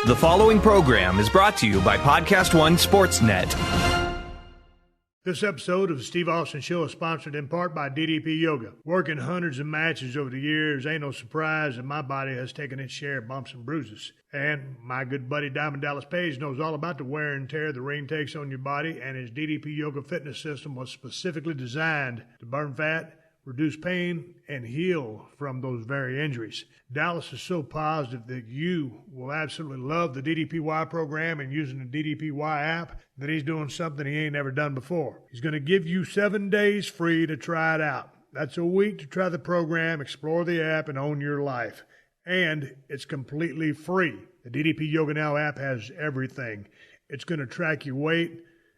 The following program is brought to you by PodcastOne Sportsnet. This episode of the Steve Austin Show is sponsored in part by DDP Yoga. Working hundreds of matches over the years, ain't no surprise that my body has taken its share of bumps and bruises. And my good buddy Diamond Dallas Page knows all about the wear and tear the ring takes on your body, and his DDP Yoga fitness system was specifically designed to burn fat, reduce pain, and heal from those very injuries. Dallas is so positive that you will absolutely love the DDPY program and using the DDPY app that he's doing something he ain't never done before. He's going to give you 7 days free to try it out. That's a week to try the program, explore the app, and own your life. And it's completely free. The DDP Yoga Now app has everything. It's going to track your weight.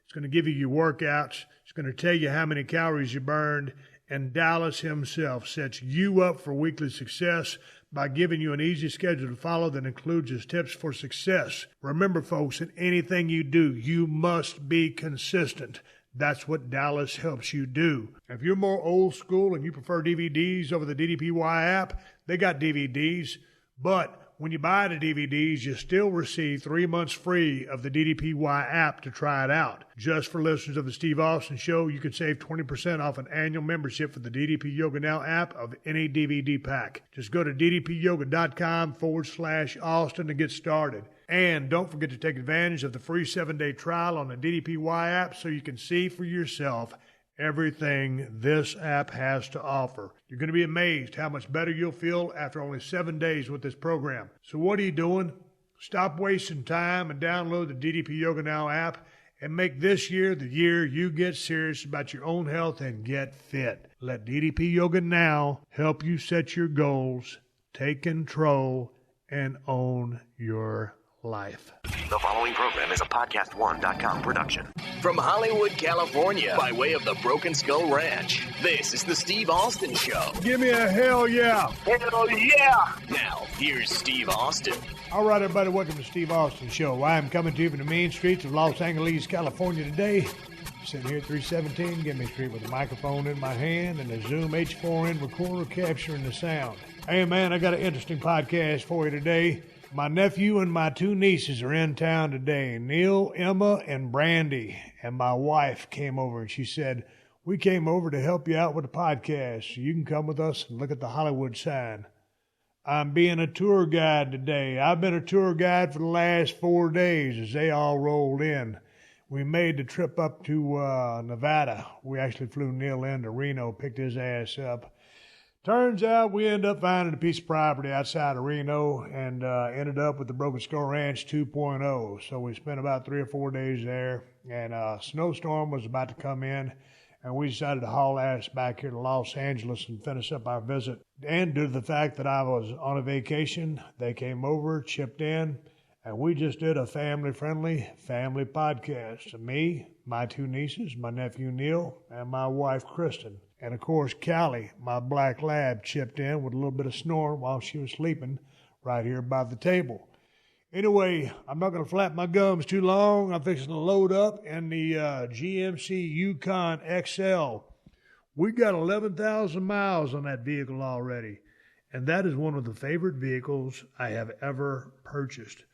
It's going to give you your workouts. It's going to tell you how many calories you burned. And Dallas himself sets you up for weekly success by giving you an easy schedule to follow that includes his tips for success. Remember, folks, in anything you do, you must be consistent. That's what Dallas helps you do. If you're more old school and you prefer DVDs over the DDPY app, they got DVDs, but when you buy the DVDs, you still receive 3 months free of the DDPY app to try it out. Just for listeners of the Steve Austin Show, you can save 20% off an annual membership for the DDP Yoga Now app of any DVD pack. Just go to ddpyoga.com/Austin to get started. And don't forget to take advantage of the free 7-day trial on the DDPY app so you can see for yourself everything this app has to offer. You're going to be amazed how much better you'll feel after only 7 days with this program. So what are you doing? Stop wasting time and download the DDP Yoga Now app and make this year the year you get serious about your own health and get fit. Let DDP Yoga Now help you set your goals, take control, and own your life. The following program is a PodcastOne.com production. From Hollywood, California, by way of the Broken Skull Ranch, this is the Steve Austin Show. Give me a hell yeah. Hell yeah! Now, here's Steve Austin. All right, everybody, welcome to Steve Austin Show. I am coming to you from the main streets of Los Angeles, California today. Sitting here at 317, Give Me Street with a microphone in my hand and a Zoom H4n recorder capturing the sound. Hey, man, I got an interesting podcast for you today. My nephew and my 2 nieces are in town today, Neil, Emma, and Brandi. And my wife came over and she said, we came over to help you out with the podcast, so you can come with us and look at the Hollywood sign. I'm being a tour guide today. I've been a tour guide for the last 4 days as they all rolled in. We made the trip up to Nevada. We actually flew Neil into Reno, picked his ass up. Turns out we ended up finding a piece of property outside of Reno and ended up with the Broken Skull Ranch 2.0. So we spent about 3 or 4 days there, and a snowstorm was about to come in, and we decided to haul ass back here to Los Angeles and finish up our visit. And due to the fact that I was on a vacation, they came over, chipped in, and we just did a family-friendly family podcast. Me, my 2 nieces, my nephew Neil, and my wife Kristin. And, of course, Callie, my black lab, chipped in with a little bit of snoring while she was sleeping right here by the table. Anyway, I'm not going to flap my gums too long. I'm fixing to load up in the GMC Yukon XL. We got 11,000 miles on that vehicle already, and that is one of the favorite vehicles I have ever purchased.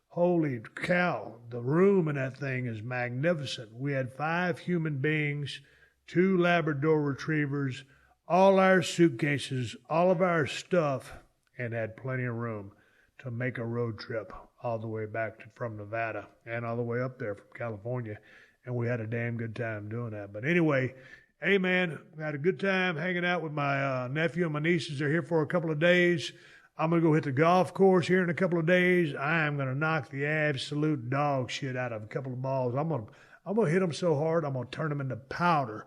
Holy cow, the room in that thing is magnificent. We had 5 human beings, 2 Labrador retrievers, all our suitcases, all of our stuff, and had plenty of room to make a road trip all the way back from Nevada and all the way up there from California. And we had a damn good time doing that. But anyway, hey, man, we had a good time hanging out with my nephew and my nieces. They're here for a couple of days. I'm going to go hit the golf course here in a couple of days. I am going to knock the absolute dog shit out of a couple of balls. I'm going to hit them so hard, I'm going to turn them into powder.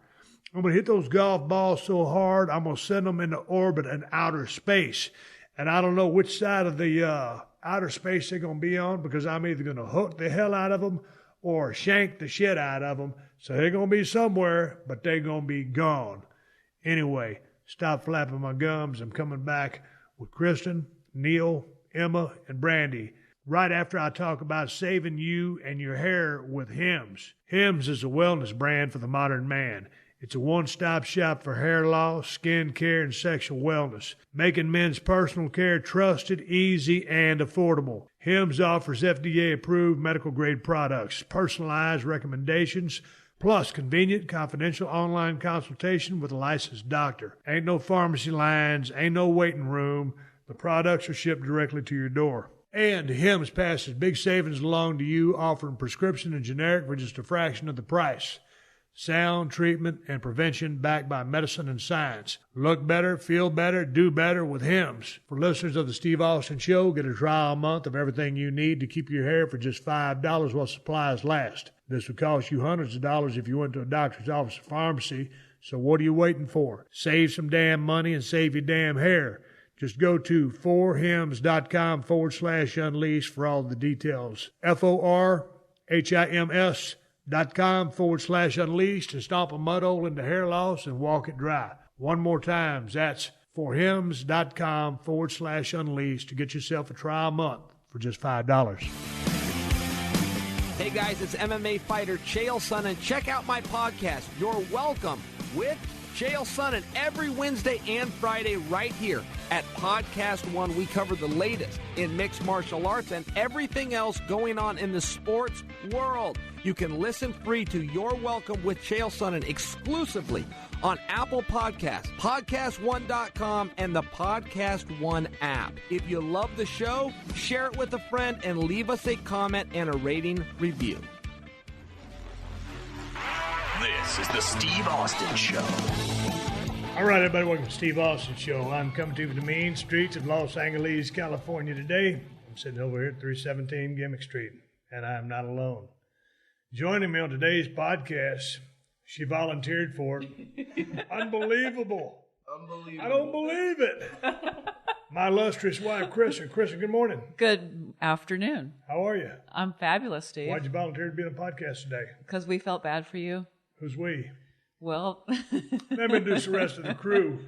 I'm going to hit those golf balls so hard, I'm going to send them into orbit in outer space. And I don't know which side of the outer space they're going to be on, because I'm either going to hook the hell out of them or shank the shit out of them. So they're going to be somewhere, but they're going to be gone. Anyway, stop flapping my gums. I'm coming back with Kristin, Neil, Emma, and Brandi right after I talk about saving you and your hair with Hims. Hims is a wellness brand for the modern man. It's a one-stop shop for hair loss, skin care, and sexual wellness, making men's personal care trusted, easy, and affordable. Hims offers FDA-approved medical-grade products, personalized recommendations, plus convenient, confidential online consultation with a licensed doctor. Ain't no pharmacy lines, ain't no waiting room. The products are shipped directly to your door. And Hims passes big savings along to you, offering prescription and generic for just a fraction of the price. Sound treatment and prevention backed by medicine and science. Look better, feel better, do better with Hims. For listeners of the Steve Austin Show, get a trial month of everything you need to keep your hair for just $5 while supplies last. This would cost you hundreds of dollars if you went to a doctor's office or pharmacy, so what are you waiting for? Save some damn money and save your damn hair. Just go to forhims.com/unleash for all the details. forhims.com/unleashed and stomp a mud hole into hair loss and walk it dry. One more time, that's forhims.com/unleashed to get yourself a trial month for just $5. Hey guys, it's MMA fighter Chael Sonnen. Check out my podcast, You're Welcome, with Chael Sonnen, every Wednesday and Friday right here at PodcastOne. We cover the latest in mixed martial arts and everything else going on in the sports world. You can listen free to You're Welcome with Chael Sonnen exclusively on Apple Podcasts, PodcastOne.com, and the Podcast One app. If you love the show, share it with a friend and leave us a comment and a rating review. This is the Steve Austin Show. All right, everybody, welcome to the Steve Austin Show. I'm coming to you from the mean streets of Los Angeles, California today. I'm sitting over here at 317 Gimmick Street, and I am not alone. Joining me on today's podcast, she volunteered for it. Unbelievable. I don't believe it. My illustrious wife, Kristin. Kristin, good morning. Good afternoon. How are you? I'm fabulous, Steve. Why'd you volunteer to be on a podcast today? Because we felt bad for you. Who's we? Well, let me introduce the rest of the crew.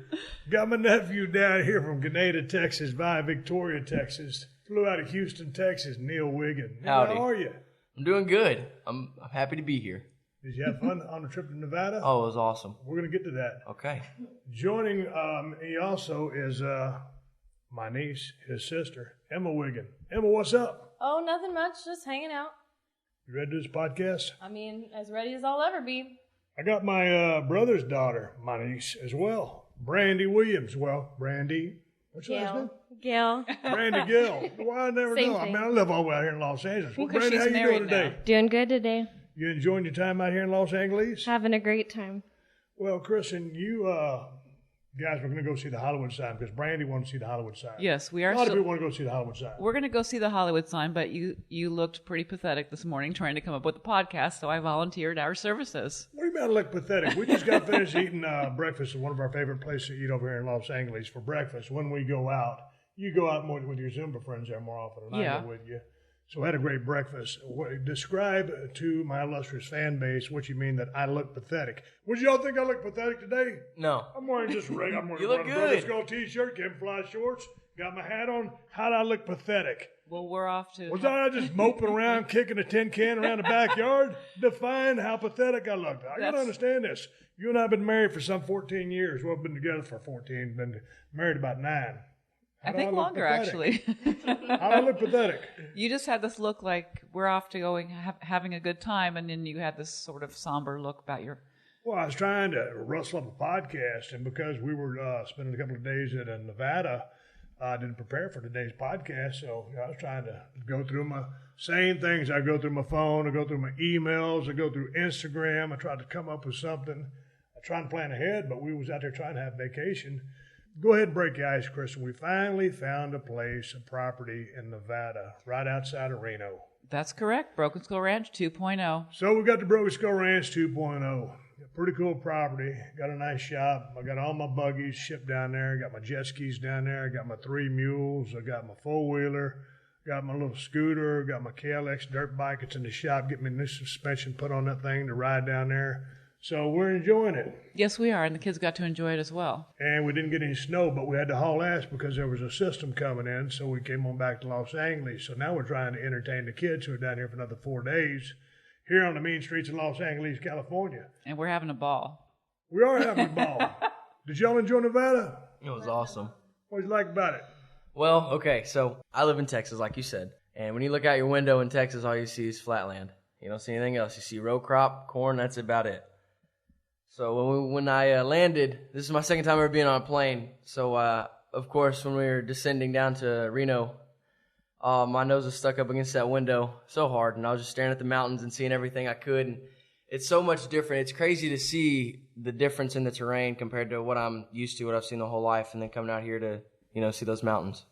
Got my nephew down here from Grenada, Texas, via Victoria, Texas. Flew out of Houston, Texas, Neil Wiggin. Howdy. How are you? I'm doing good. I'm happy to be here. Did you have fun on the trip to Nevada? Oh, it was awesome. We're going to get to that. Okay. Joining me also is my niece, his sister, Emma Wiggin. Emma, what's up? Oh, nothing much. Just hanging out. You ready to do this podcast? I mean, as ready as I'll ever be. I got my brother's daughter, my niece, as well. Brandi Williams. Well, Brandi. What's your last name? Gail. Brandi Gill. Well, I never Same know. thing. I mean, I live all the way out here in Los Angeles. Well, Because Brandi, how she's you married doing today? now. Doing good today. You enjoying your time out here in Los Angeles? Having a great time. Well, Kristin, you guys were going to go see the Hollywood sign because Brandi wanted to see the Hollywood sign. Yes, we are. A lot of people want to go see the Hollywood sign. We're going to go see the Hollywood sign, but you looked pretty pathetic this morning trying to come up with a podcast, so I volunteered our services. What do you mean I look pathetic? We just got finished eating breakfast at one of our favorite places to eat over here in Los Angeles for breakfast. When we go out, you go out more with your Zumba friends there more often than I go with you. So I had a great breakfast. Describe to my illustrious fan base what you mean that I look pathetic. Would y'all think I look pathetic today? No. I'm wearing just regular. I'm wearing You look a good. Brothers Go t-shirt, camouflage shorts, got my hat on. How do I look pathetic? Well, we're off to... Was I just moping around, kicking a tin can around the backyard? Define how pathetic I looked. I got to understand this. You and I have been married for some 14 years. Well, we've been together for 14, been married about 9. I think longer, actually. How do I look pathetic? You just had this look like we're off to going having a good time, and then you had this sort of somber look about your... Well, I was trying to rustle up a podcast, and because we were spending a couple of days in Nevada, I didn't prepare for today's podcast, so I was trying to go through my same things. I go through my phone, I go through my emails, I go through Instagram. I tried to come up with something. I tried to plan ahead, but we was out there trying to have vacation. Go ahead and break the ice, Kristin. We finally found a place, a property in Nevada, right outside of Reno. That's correct. Broken Skull Ranch 2.0. So we got the Broken Skull Ranch 2.0. Pretty cool property. Got a nice shop. I got all my buggies shipped down there. Got my jet skis down there. Got my 3 mules. I got my 4-wheeler. Got my little scooter. Got my KLX dirt bike. It's in the shop. Get me a new suspension put on that thing to ride down there. So we're enjoying it. Yes, we are, and the kids got to enjoy it as well. And we didn't get any snow, but we had to haul ass because there was a system coming in, so we came on back to Los Angeles. So now we're trying to entertain the kids who are down here for another 4 days here on the mean streets of Los Angeles, California. And we're having a ball. We are having a ball. Did y'all enjoy Nevada? It was awesome. What did you like about it? Well, okay, so I live in Texas, like you said. And when you look out your window in Texas, all you see is flatland. You don't see anything else. You see row crop, corn, that's about it. So when I landed, this is my second time ever being on a plane. So, of course, when we were descending down to Reno, my nose was stuck up against that window so hard. And I was just staring at the mountains and seeing everything I could. And it's so much different. It's crazy to see the difference in the terrain compared to what I'm used to, what I've seen the whole life, and then coming out here to, see those mountains.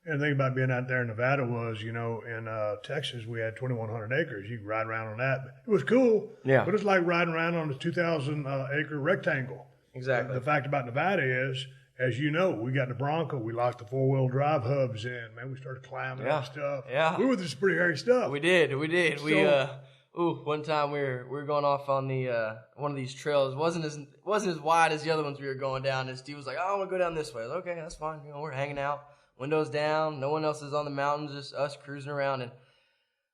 And the thing about being out there in Nevada was, in Texas, we had 2,100 acres. You could ride around on that. It was cool. Yeah. But it's like riding around on a 2,000-acre rectangle. Exactly. The fact about Nevada is, as you know, we got the Bronco. We locked the four-wheel drive hubs in. Man, we started climbing up stuff. Yeah. We were just pretty hairy stuff. We did. One time we were going off on the one of these trails. It wasn't as wide as the other ones we were going down. And Steve was like, "Oh, I want to go down this way." I was like, "Okay, that's fine." We're hanging out, windows down, no one else is on the mountains, just us cruising around. And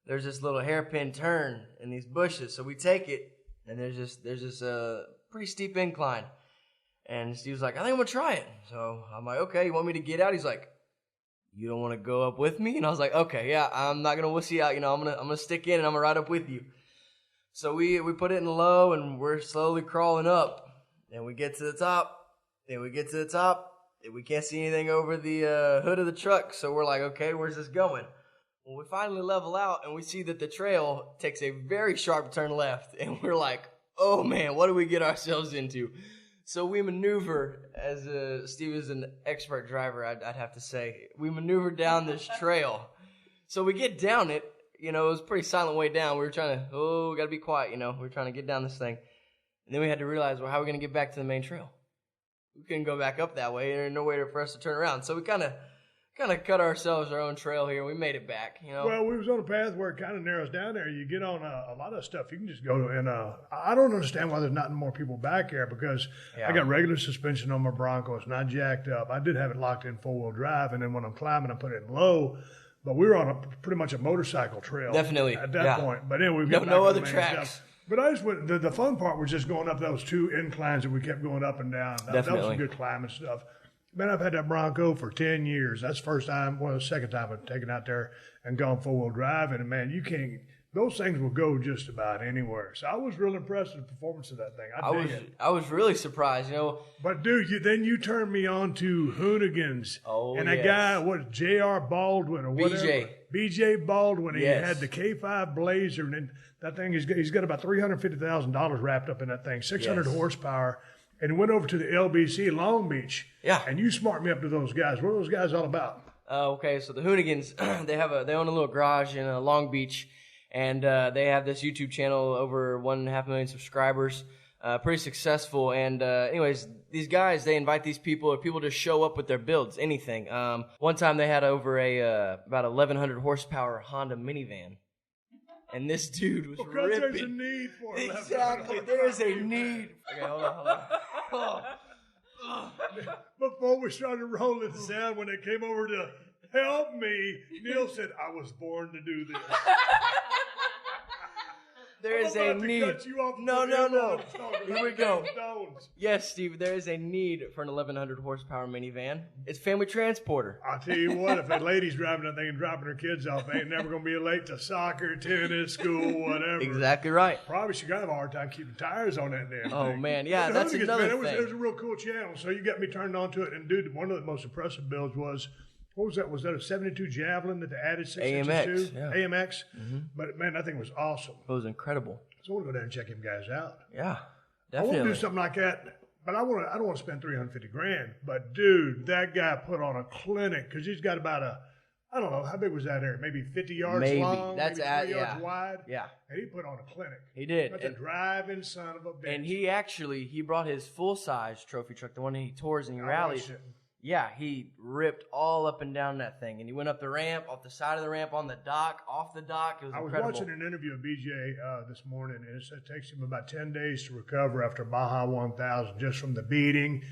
there's this little hairpin turn in these bushes, so we take it, and there's this pretty steep incline. And Steve was like, "I think I'm gonna try it." So I'm like, "Okay, you want me to get out?" He's like, "You don't want to go up with me?" And I was like, "Okay, yeah, I'm not gonna wussy out. I'm gonna stick in and I'm gonna ride up with you." So we put it in low and we're slowly crawling up. And we get to the top. And we can't see anything over the hood of the truck. So we're like, okay, where's this going? Well, we finally level out and we see that the trail takes a very sharp turn left. And we're like, oh man, what do we get ourselves into? So we maneuver, as Steve is an expert driver, I'd have to say. We maneuver down this trail. So we get down it. It was a pretty silent way down. We were trying to, we got to be quiet, we were trying to get down this thing. And then we had to realize, well, how are we going to get back to the main trail? We couldn't go back up that way. There's no way for us to turn around. So we kind of cut ourselves our own trail here. We made it back, Well, we was on a path where it kind of narrows down there. You get on a lot of stuff. You can just go to, and I don't understand why there's not more people back here because I got regular suspension on my Bronco. It's not jacked up. I did have it locked in four-wheel drive, and then when I'm climbing, I put it in low. But we were on pretty much a motorcycle trail. Definitely. At that point. But anyway, no other tracks. Stuff. But I just went, the fun part was just going up those two inclines that we kept going up and down. That was some good climbing stuff. Man, I've had that Bronco for 10 years. That's the first time, the second time I've taken out there and gone four-wheel drive. And, man, those things will go just about anywhere. So I was real impressed with the performance of that thing. I was really surprised, But, dude, then you turned me on to Hoonigans. Oh, and that guy, J.R. Baldwin or whatever. B.J. Baldwin. He had the K5 Blazer. And then that thing, he's got about $350,000 wrapped up in that thing, 600 horsepower. And he went over to the LBC Long Beach. Yeah. And you smart me up to those guys. What are those guys all about? Okay, so the Hoonigans, they own a little garage in Long Beach. And they have this YouTube channel, over 1.5 million subscribers, pretty successful. And anyways, these guys, they invite these people to show up with their builds, anything. One time they had over about 1,100 horsepower Honda minivan. And this dude was ripping. There's a need for it. Exactly, there's a need. Okay, hold on. Before we started rolling the sound, when it came over to help me, Neil said, I was born to do this. There is a need. No. Here we go. Yes, Steve, there is a need for an 1,100 horsepower minivan. It's family transporter. I'll tell you what, if that lady's driving that thing and dropping her kids off, they ain't never going to be late to soccer, tennis, school, whatever. Exactly right. Probably she got to have a hard time keeping tires on that damn thing. Oh, man, yeah, that's another thing. It was a real cool channel, so you got me turned on to it. And, dude, one of the most impressive builds was, what was that? Was that a 72 Javelin that they added 6 inches to? Yeah. AMX. Mm-hmm. But, man, that thing was awesome. It was incredible. So I want to go down and check them guys out. Yeah, definitely. I want to do something like that, but I don't want to spend $350,000. But, dude, that guy put on a clinic because he's got about I don't know, how big was that area? Maybe 50 yards long? That's maybe 3 yards wide? Yeah. And he put on a clinic. He did. That's a driving son of a bitch. And he brought his full-size trophy truck, the one he tours and he rallies. Yeah, he ripped all up and down that thing. And he went up the ramp, off the side of the ramp, on the dock, off the dock. It was incredible. I was watching an interview of BJ this morning, and it said it takes him about 10 days to recover after Baja 1000, just from the beating,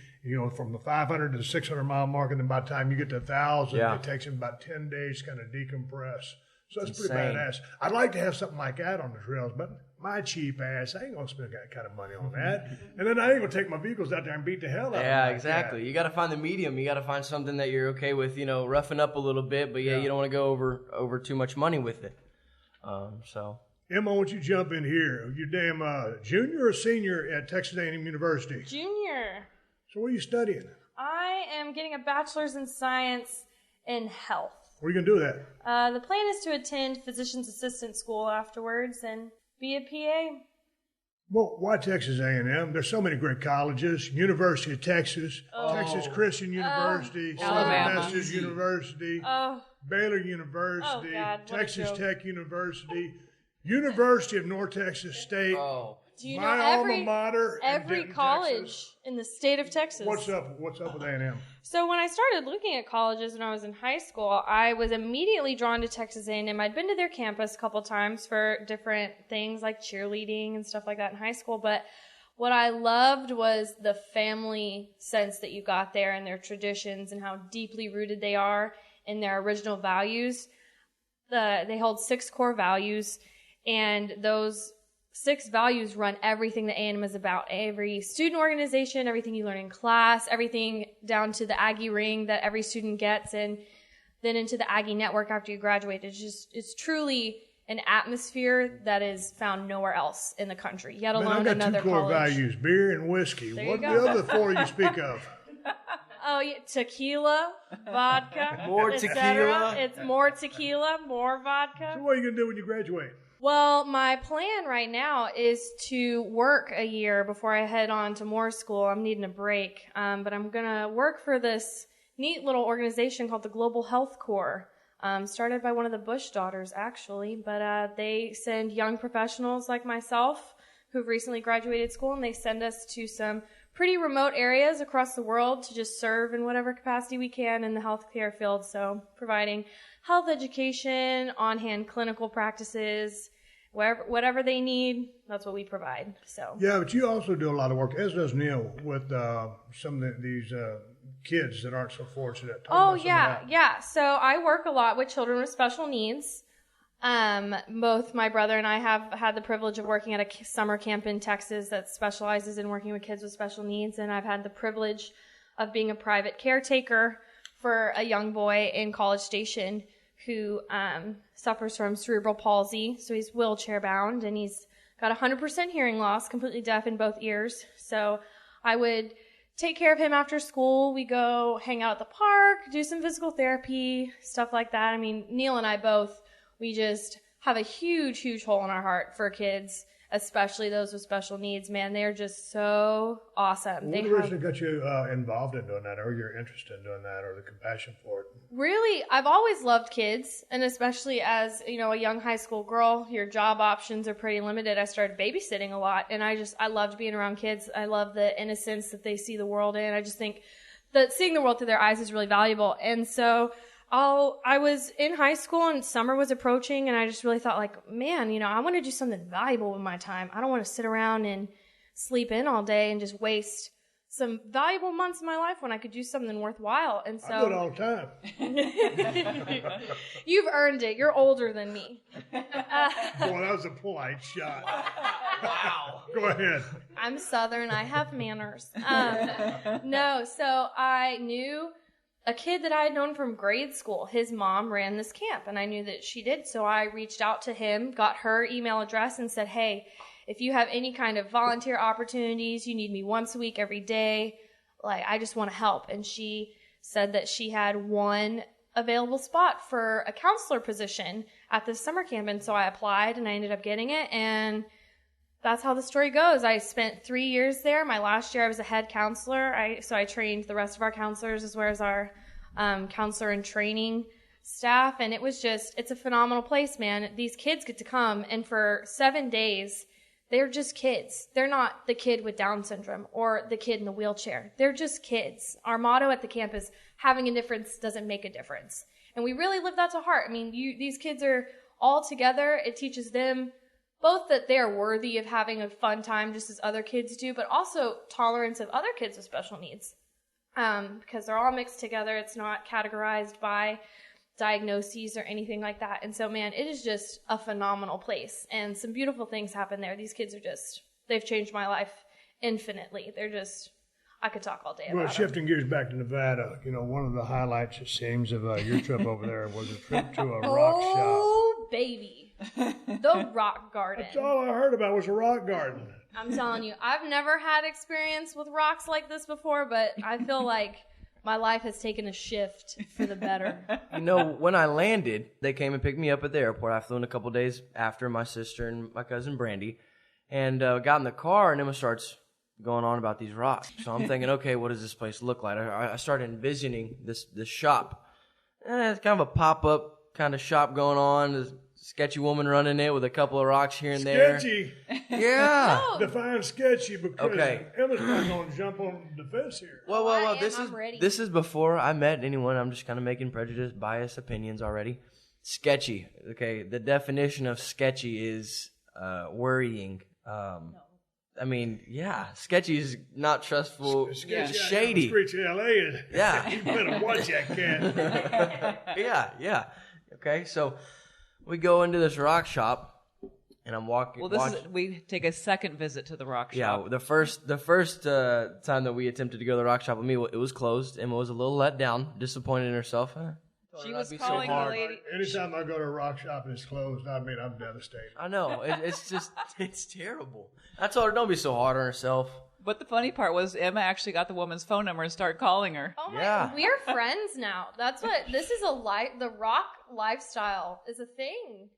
from the 500 to the 600-mile mark. And then by the time you get to 1,000, it takes him about 10 days to kind of decompress. So that's pretty badass. I'd like to have something like that on the trails, but my cheap ass, I ain't going to spend that kind of money on that. And then I ain't going to take my vehicles out there and beat the hell out of them. Yeah, like exactly. that. You got to find the medium. You got to find something that you're okay with, roughing up a little bit, but you don't want to go over too much money with it. So. Emma, why don't you jump in here? You damn junior or senior at Texas A&M University? Junior. So what are you studying? I am getting a bachelor's in science in health. What are you going to do with that? The plan is to attend physician's assistant school afterwards and be a PA. Well, why Texas A&M? There's so many great colleges. University of Texas, Texas Christian University, Alabama. Southern Methodist University, Baylor University, Texas Tech University, University of North Texas State. Do you my know alma mater, every college Texas. in the state of Texas? What's up with A&M? So when I started looking at colleges when I was in high school, I was immediately drawn to Texas A&M. I'd been to their campus a couple times for different things like cheerleading and stuff like that in high school, but what I loved was the family sense that you got there and their traditions and how deeply rooted they are in their original values. They hold 6 core values, and those 6 values run everything that A&M is about. Every student organization, everything you learn in class, everything down to the Aggie ring that every student gets, and then into the Aggie network after you graduate. It's truly an atmosphere that is found nowhere else in the country, yet alone another college. I got 2 core values, beer and whiskey. What are the other 4 you speak of? Oh, yeah, tequila, vodka, More tequila. It's more tequila, more vodka. So what are you going to do when you graduate? Well, my plan right now is to work a year before I head on to more school. I'm needing a break, but I'm going to work for this neat little organization called the Global Health Corps, started by one of the Bush daughters, actually. But they send young professionals like myself who've recently graduated school, and they send us to some pretty remote areas across the world to just serve in whatever capacity we can in the healthcare field. So providing health education, on-hand clinical practices, whatever they need, that's what we provide. So yeah, but you also do a lot of work, as does Neil, with some of these kids that aren't so fortunate. Yeah. So I work a lot with children with special needs. Both my brother and I have had the privilege of working at a summer camp in Texas that specializes in working with kids with special needs, and I've had the privilege of being a private caretaker for a young boy in College Station who suffers from cerebral palsy. So he's wheelchair bound, and he's got 100% hearing loss, completely deaf in both ears. So I would take care of him after school. We go hang out at the park, do some physical therapy, stuff like that. I mean, Neil and I both, we just have a huge, huge hole in our heart for kids, especially those with special needs. Man, they're just so awesome. What originally got you involved in doing that, or your interest in doing that, or the compassion for it? Really, I've always loved kids, and especially as, a young high school girl, your job options are pretty limited. I started babysitting a lot, and I loved being around kids. I love the innocence that they see the world in. I just think that seeing the world through their eyes is really valuable. And so I was in high school and summer was approaching, and I just really thought, like, man, I want to do something valuable with my time. I don't want to sit around and sleep in all day and just waste some valuable months of my life when I could do something worthwhile. And so I do it all the time. You've earned it. You're older than me. Boy, that was a polite shot. Wow. Go ahead. I'm Southern. I have manners. No, so I knew a kid that I had known from grade school. His mom ran this camp, and I knew that she did. So I reached out to him, got her email address, and said, hey, if you have any kind of volunteer opportunities, you need me once a week, every day, like, I just want to help. And she said that she had one available spot for a counselor position at this summer camp. And so I applied, and I ended up getting it. And that's how the story goes. I spent 3 years there. My last year, I was a head counselor. So I trained the rest of our counselors as well as our counselor and training staff. And it's a phenomenal place, man. These kids get to come, and for 7 days, they're just kids. They're not the kid with Down syndrome or the kid in the wheelchair. They're just kids. Our motto at the camp is having a difference doesn't make a difference. And we really live that to heart. I mean, these kids are all together. It teaches them both that they're worthy of having a fun time just as other kids do, but also tolerance of other kids with special needs. Because they're all mixed together. It's not categorized by diagnoses or anything like that. And so, man, it is just a phenomenal place. And some beautiful things happen there. These kids are they've changed my life infinitely. I could talk all day about it. Well, shifting gears back to Nevada, one of the highlights, it seems, of your trip over there was a trip to a rock shop. Oh, baby. The rock garden. That's all I heard about was a rock garden. I'm telling you, I've never had experience with rocks like this before, but I feel like my life has taken a shift for the better. When I landed, they came and picked me up at the airport. I flew in a couple days after my sister and my cousin Brandi, and got in the car, and Emma starts going on about these rocks. So I'm thinking, okay, what does this place look like? I started envisioning this shop. It's kind of a pop-up kind of shop going on. There's a sketchy woman running it with a couple of rocks here and there. Sketchy? Yeah. No. Define sketchy, because Okay. Emma's not going to jump on the fence here. Well, I'm this ready. is before I met anyone. I'm just kind of making biased opinions already. Sketchy. Okay, the definition of sketchy is worrying. I mean, yeah, sketchy is not trustful. Sketchy, shady. Streets of L.A. Yeah. You better watch that cat. Yeah. Okay, so we go into this rock shop, and I'm walking. Well, we take a second visit to the rock shop. Yeah, the first time that we attempted to go to the rock shop with me, it was closed. Emma was a little let down, disappointed in herself. She was be so calling the hard. lady. Anytime I go to a rock shop and it's closed, I'm devastated. I know. It's terrible. I told her, don't be so hard on herself. But the funny part was Emma actually got the woman's phone number and started calling her. Oh my! Yeah. We're friends now. That's what this is. The rock lifestyle is a thing.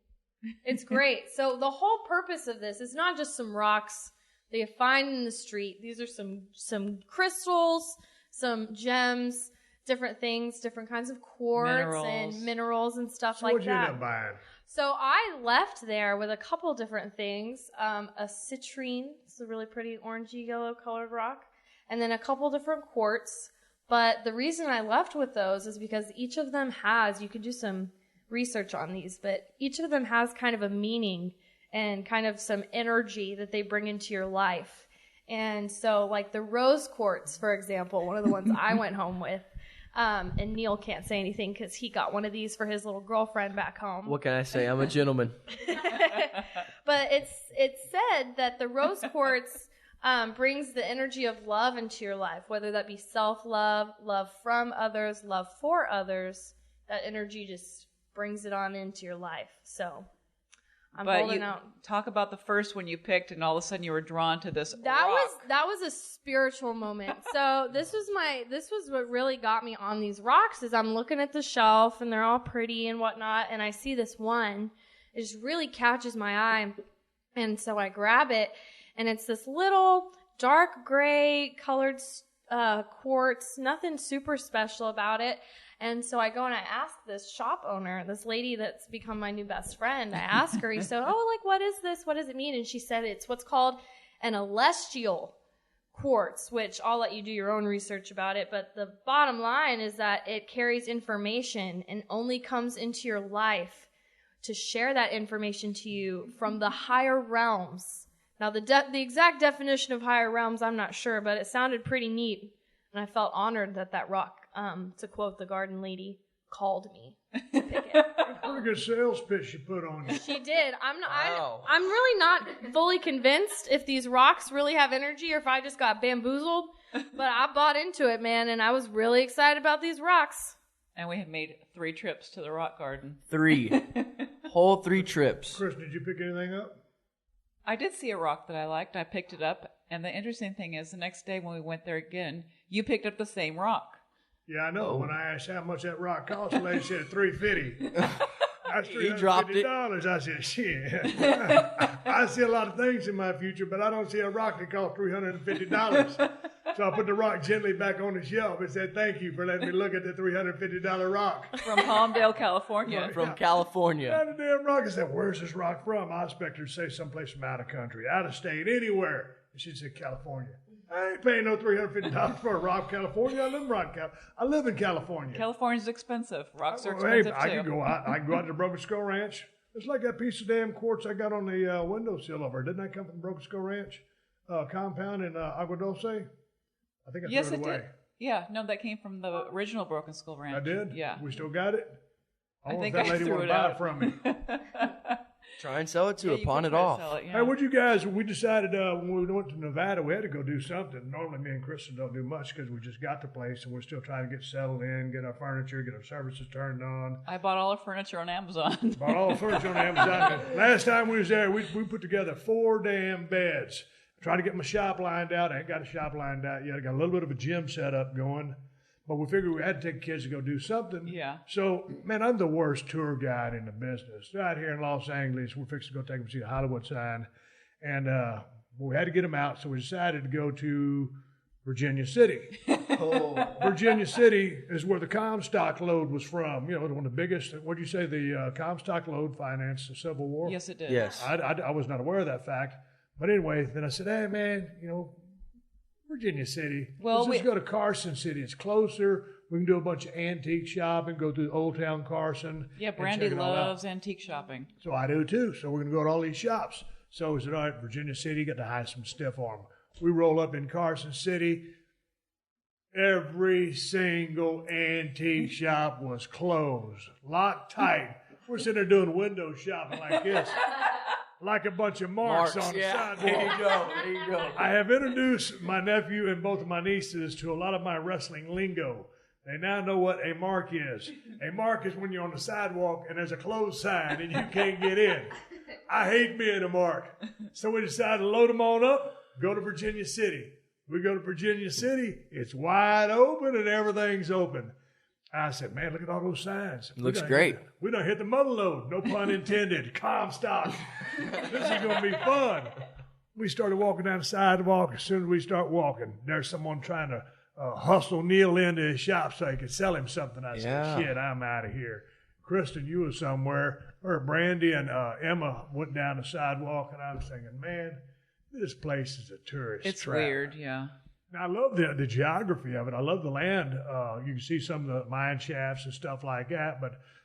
It's great. So the whole purpose of this is not just some rocks that you find in the street. These are some crystals, some gems, different things, different kinds of quartz and minerals and stuff So like what'd you end that. up buying? So I left there with a couple different things. A citrine, it's a really pretty orangey yellow colored rock, and then a couple different quartz. But the reason I left with those is because each of them you could do some research on these, but each of them has kind of a meaning and kind of some energy that they bring into your life. And so like the rose quartz, for example, one of the ones I went home with, and Neil can't say anything because he got one of these for his little girlfriend back home. What can I say? I'm a gentleman. But it's said that the rose quartz brings the energy of love into your life, whether that be self-love, love from others, love for others. That energy just brings it on into your life. So I'm holding out. Talk about the first one you picked, and all of a sudden you were drawn to this That rock. was a spiritual moment. So this was what really got me on these rocks. Is I'm looking at the shelf and they're all pretty and whatnot, and I see this one. It just really catches my eye, and so I grab it, and it's this little dark gray colored quartz. Nothing super special about it. And so I go and I ask this shop owner, this lady that's become my new best friend, I ask her, he said, what is this? What does it mean? And she said it's what's called an illustrious quartz, which I'll let you do your own research about it. But the bottom line is that it carries information and only comes into your life to share that information to you from the higher realms. Now, the exact definition of higher realms, I'm not sure, but it sounded pretty neat. And I felt honored that rock, to quote the garden lady, called me to pick it. Pretty good sales pitch you put on you. She did. Wow. I'm really not fully convinced if these rocks really have energy or if I just got bamboozled. But I bought into it, man, and I was really excited about these rocks. And we have made 3 trips to the rock garden. 3. Whole 3 trips. Chris, did you pick anything up? I did see a rock that I liked. I picked it up. And the interesting thing is, the next day when we went there again, you picked up the same rock. Yeah, I know. When I asked how much that rock cost, the lady said $350. That's He dropped it. $350. I said, shit. I see a lot of things in my future, but I don't see a rock that costs $350. So I put the rock gently back on the shelf and said, thank you for letting me look at the $350 rock. From Palmdale, California. From California. And the damn rock, I said, where's this rock from? I expect her to say someplace from out of country, out of state, anywhere. And she said, California. I ain't paying no $350 for a rock, California. I live in California. California's expensive. Rocks are Hey, expensive, I too. can go out. I can go out to the Broken Skull Ranch. It's like that piece of damn quartz I got on the windowsill over. Didn't that come from the Broken Skull Ranch compound in Agua Dulce? I think I threw it away. Did. Yeah, no, that came from the original Broken Skull Ranch. I did? Yeah. We still got it? I think that lady want to buy it from me. Try and sell it to her, pawn it off. Hey, what you guys, we decided when we went to Nevada, we had to go do something. Normally me and Kristin don't do much because we just got the place and we're still trying to get settled in, get our furniture, get our services turned on. I bought all the furniture on Amazon. Bought all the furniture on Amazon. Last time we was there, we put together 4 damn beds. Trying to get my shop lined out. I ain't got a shop lined out yet. I got a little bit of a gym set up going. But we figured we had to take the kids to go do something. Yeah. So, man, I'm the worst tour guide in the business. Right here in Los Angeles, we're fixing to go take them to see the Hollywood sign. And we had to get them out, so we decided to go to Virginia City. Virginia City is where the Comstock load was from. You know, one of the biggest, what did you say, the Comstock load financed the Civil War? Yes, it did. Yes. I was not aware of that fact. But anyway, then I said, hey, man, you know, Virginia City. Well, let's just go to Carson City. It's closer. We can do a bunch of antique shopping, go through Old Town Carson. Yeah, Brandi loves antique shopping. So I do too. So we're going to go to all these shops. So we said, all right, Virginia City, got to hire some stiff arm. We roll up in Carson City. Every single antique shop was closed, locked tight. We're sitting there doing window shopping like this. Like a bunch of marks on the sidewalk. There you go. I have introduced my nephew and both of my nieces to a lot of my wrestling lingo. They now know what a mark is. A mark is when you're on the sidewalk and there's a closed sign and you can't get in. I hate being a mark. So we decided to load them on up, go to Virginia City. We go to Virginia City, it's wide open and everything's open. I said, man, look at all those signs. Looks great. We done hit the mother load. No pun intended. Comstock. This is going to be fun. We started walking down the sidewalk. As soon as we start walking, there's someone trying to hustle Neil into his shop so he could sell him something. I said, shit, I'm out of here. Kristin, you was somewhere. Or Brandi and Emma went down the sidewalk, and I was thinking, man, this place is a tourist It's trap. weird, yeah. I love the geography of it. I love the land. You can see some of the mine shafts and stuff like that.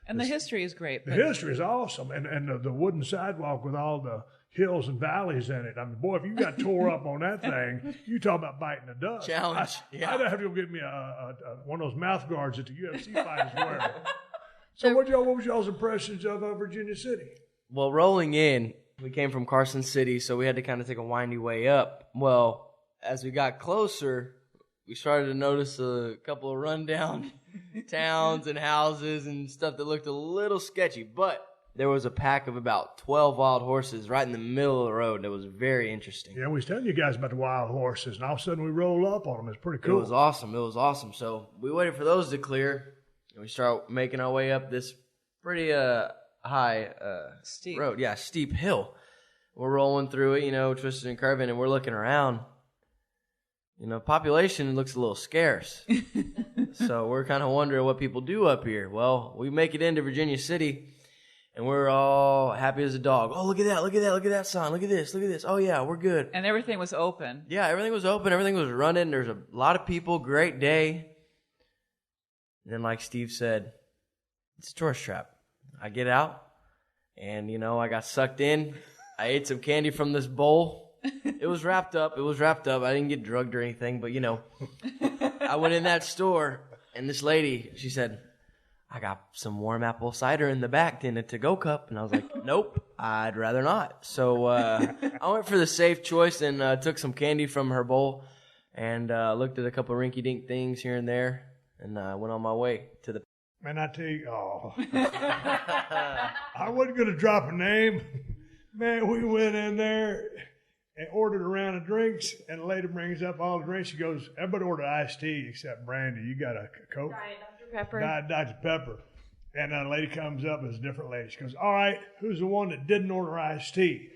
And the history is great. The history is awesome. And the wooden sidewalk with all the hills and valleys in it. I mean, boy, if you got tore up on that thing, you talk about biting the dust. Challenge. I'd have to go get me one of those mouth guards that the UFC fighters wear. So what was y'all's impressions of Virginia City? Well, rolling in, we came from Carson City, so we had to kind of take a windy way up. Well, as we got closer, we started to notice a couple of rundown towns and houses and stuff that looked a little sketchy. But there was a pack of about 12 wild horses right in the middle of the road. That was very interesting. Yeah, we was telling you guys about the wild horses, and all of a sudden we roll up on them. It's pretty cool. It was awesome. So we waited for those to clear, and we start making our way up this pretty high steep road. Yeah, steep hill. We're rolling through it, twisting and curving, and we're looking around. Population looks a little scarce. So we're kind of wondering what people do up here. Well, we make it into Virginia City, and we're all happy as a dog. Oh, look at that sign. Look at this. Oh, yeah, we're good. And everything was open. Yeah, everything was open. Everything was running. There's a lot of people. Great day. And then, like Steve said, it's a tourist trap. I get out, and, I got sucked in. I ate some candy from this bowl. It was wrapped up. I didn't get drugged or anything, but, I went in that store, and this lady, she said, I got some warm apple cider in the back in a to-go cup. And I was like, nope, I'd rather not. So I went for the safe choice and took some candy from her bowl and looked at a couple rinky-dink things here and there, and went on my way to the... Man, I tell you, I wasn't going to drop a name. Man, we went in there and ordered a round of drinks, and the lady brings up all the drinks. She goes, everybody ordered iced tea except Brandi. You got a Coke? Diet Dr. Pepper. Diet Dr. Pepper. And the lady comes up, it's a different lady. She goes, all right, who's the one that didn't order iced tea?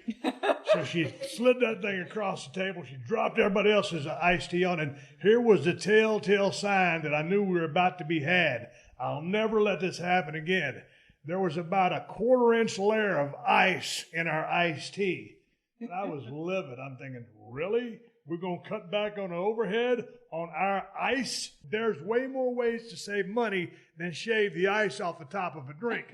So she slid that thing across the table. She dropped everybody else's iced tea on, and here was the telltale sign that I knew we were about to be had. I'll never let this happen again. There was about a 1/4-inch layer of ice in our iced tea. And I was livid. I'm thinking, really? We're going to cut back on the overhead on our ice? There's way more ways to save money than shave the ice off the top of a drink.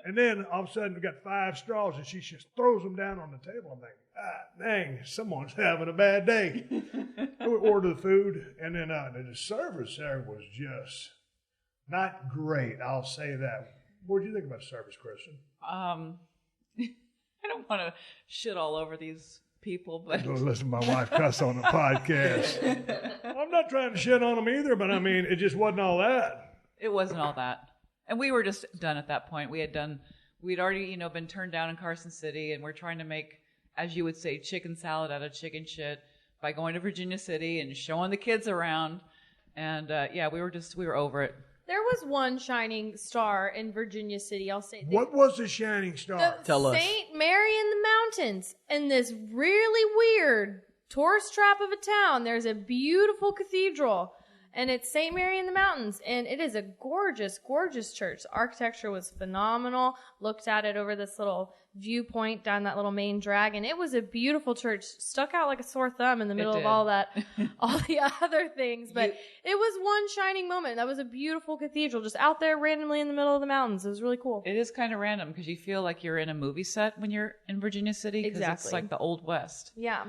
And then all of a sudden we got 5 straws, and she just throws them down on the table. I'm thinking, dang, someone's having a bad day. We order the food, and then the service there was just not great. I'll say that. What did you think about service, Kristin? I don't want to shit all over these people, but Don't listen to my wife cuss on the podcast. I'm not trying to shit on them either, but I mean, it just wasn't all that. it wasn't all that. And we were just done at that point. We'd already, been turned down in Carson City, and we're trying to make, as you would say, chicken salad out of chicken shit by going to Virginia City and showing the kids around. And we were over it. There was one shining star in Virginia City, I'll say. What was the shining star? Tell us. St. Mary in the Mountains. In this really weird tourist trap of a town, there's a beautiful cathedral. And it's St. Mary in the Mountains. And it is a gorgeous, gorgeous church. The architecture was phenomenal. Looked at it over this little viewpoint down that little main drag. And it was a beautiful church. Stuck out like a sore thumb in the middle of all that, all the other things. But it was one shining moment. That was a beautiful cathedral just out there randomly in the middle of the mountains. It was really cool. It is kind of random because you feel like you're in a movie set when you're in Virginia City. Exactly. It's like the Old West. Yeah.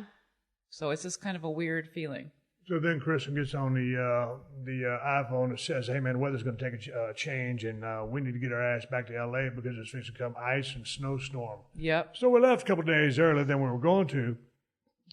So it's just kind of a weird feeling. So then Kristin gets on the iPhone and says, hey, man, the weather's going to take a change, and we need to get our ass back to L.A. because it's fixing to come ice and snowstorm. Yep. So we left a couple of days earlier than we were going to.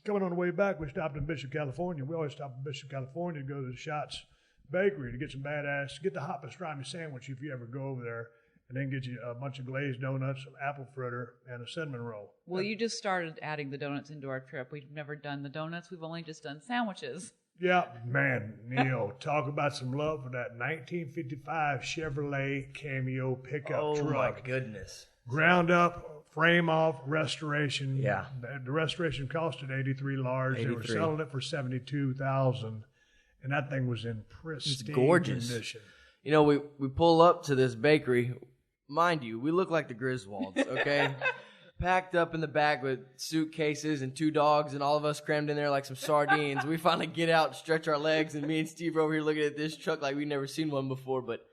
Coming on the way back, we stopped in Bishop, California. We always stop in Bishop, California to go to the Shots Bakery to get some get the hot pastrami sandwich if you ever go over there, and then get you a bunch of glazed donuts, some apple fritter, and a cinnamon roll. Well, you just started adding the donuts into our trip. We've never done the donuts. We've only just done sandwiches. Yeah, man, Neil, talk about some love for that 1955 Chevrolet Cameo pickup truck. Oh, my goodness. Ground up, frame off, restoration. Yeah. The restoration costed $83 large. They were selling it for $72,000, and that thing was in pristine condition. We pull up to this bakery. Mind you, we look like the Griswolds, okay? Packed up in the back with suitcases and 2 dogs, and all of us crammed in there like some sardines. We finally get out, stretch our legs, and me and Steve are over here looking at this truck like we'd never seen one before. But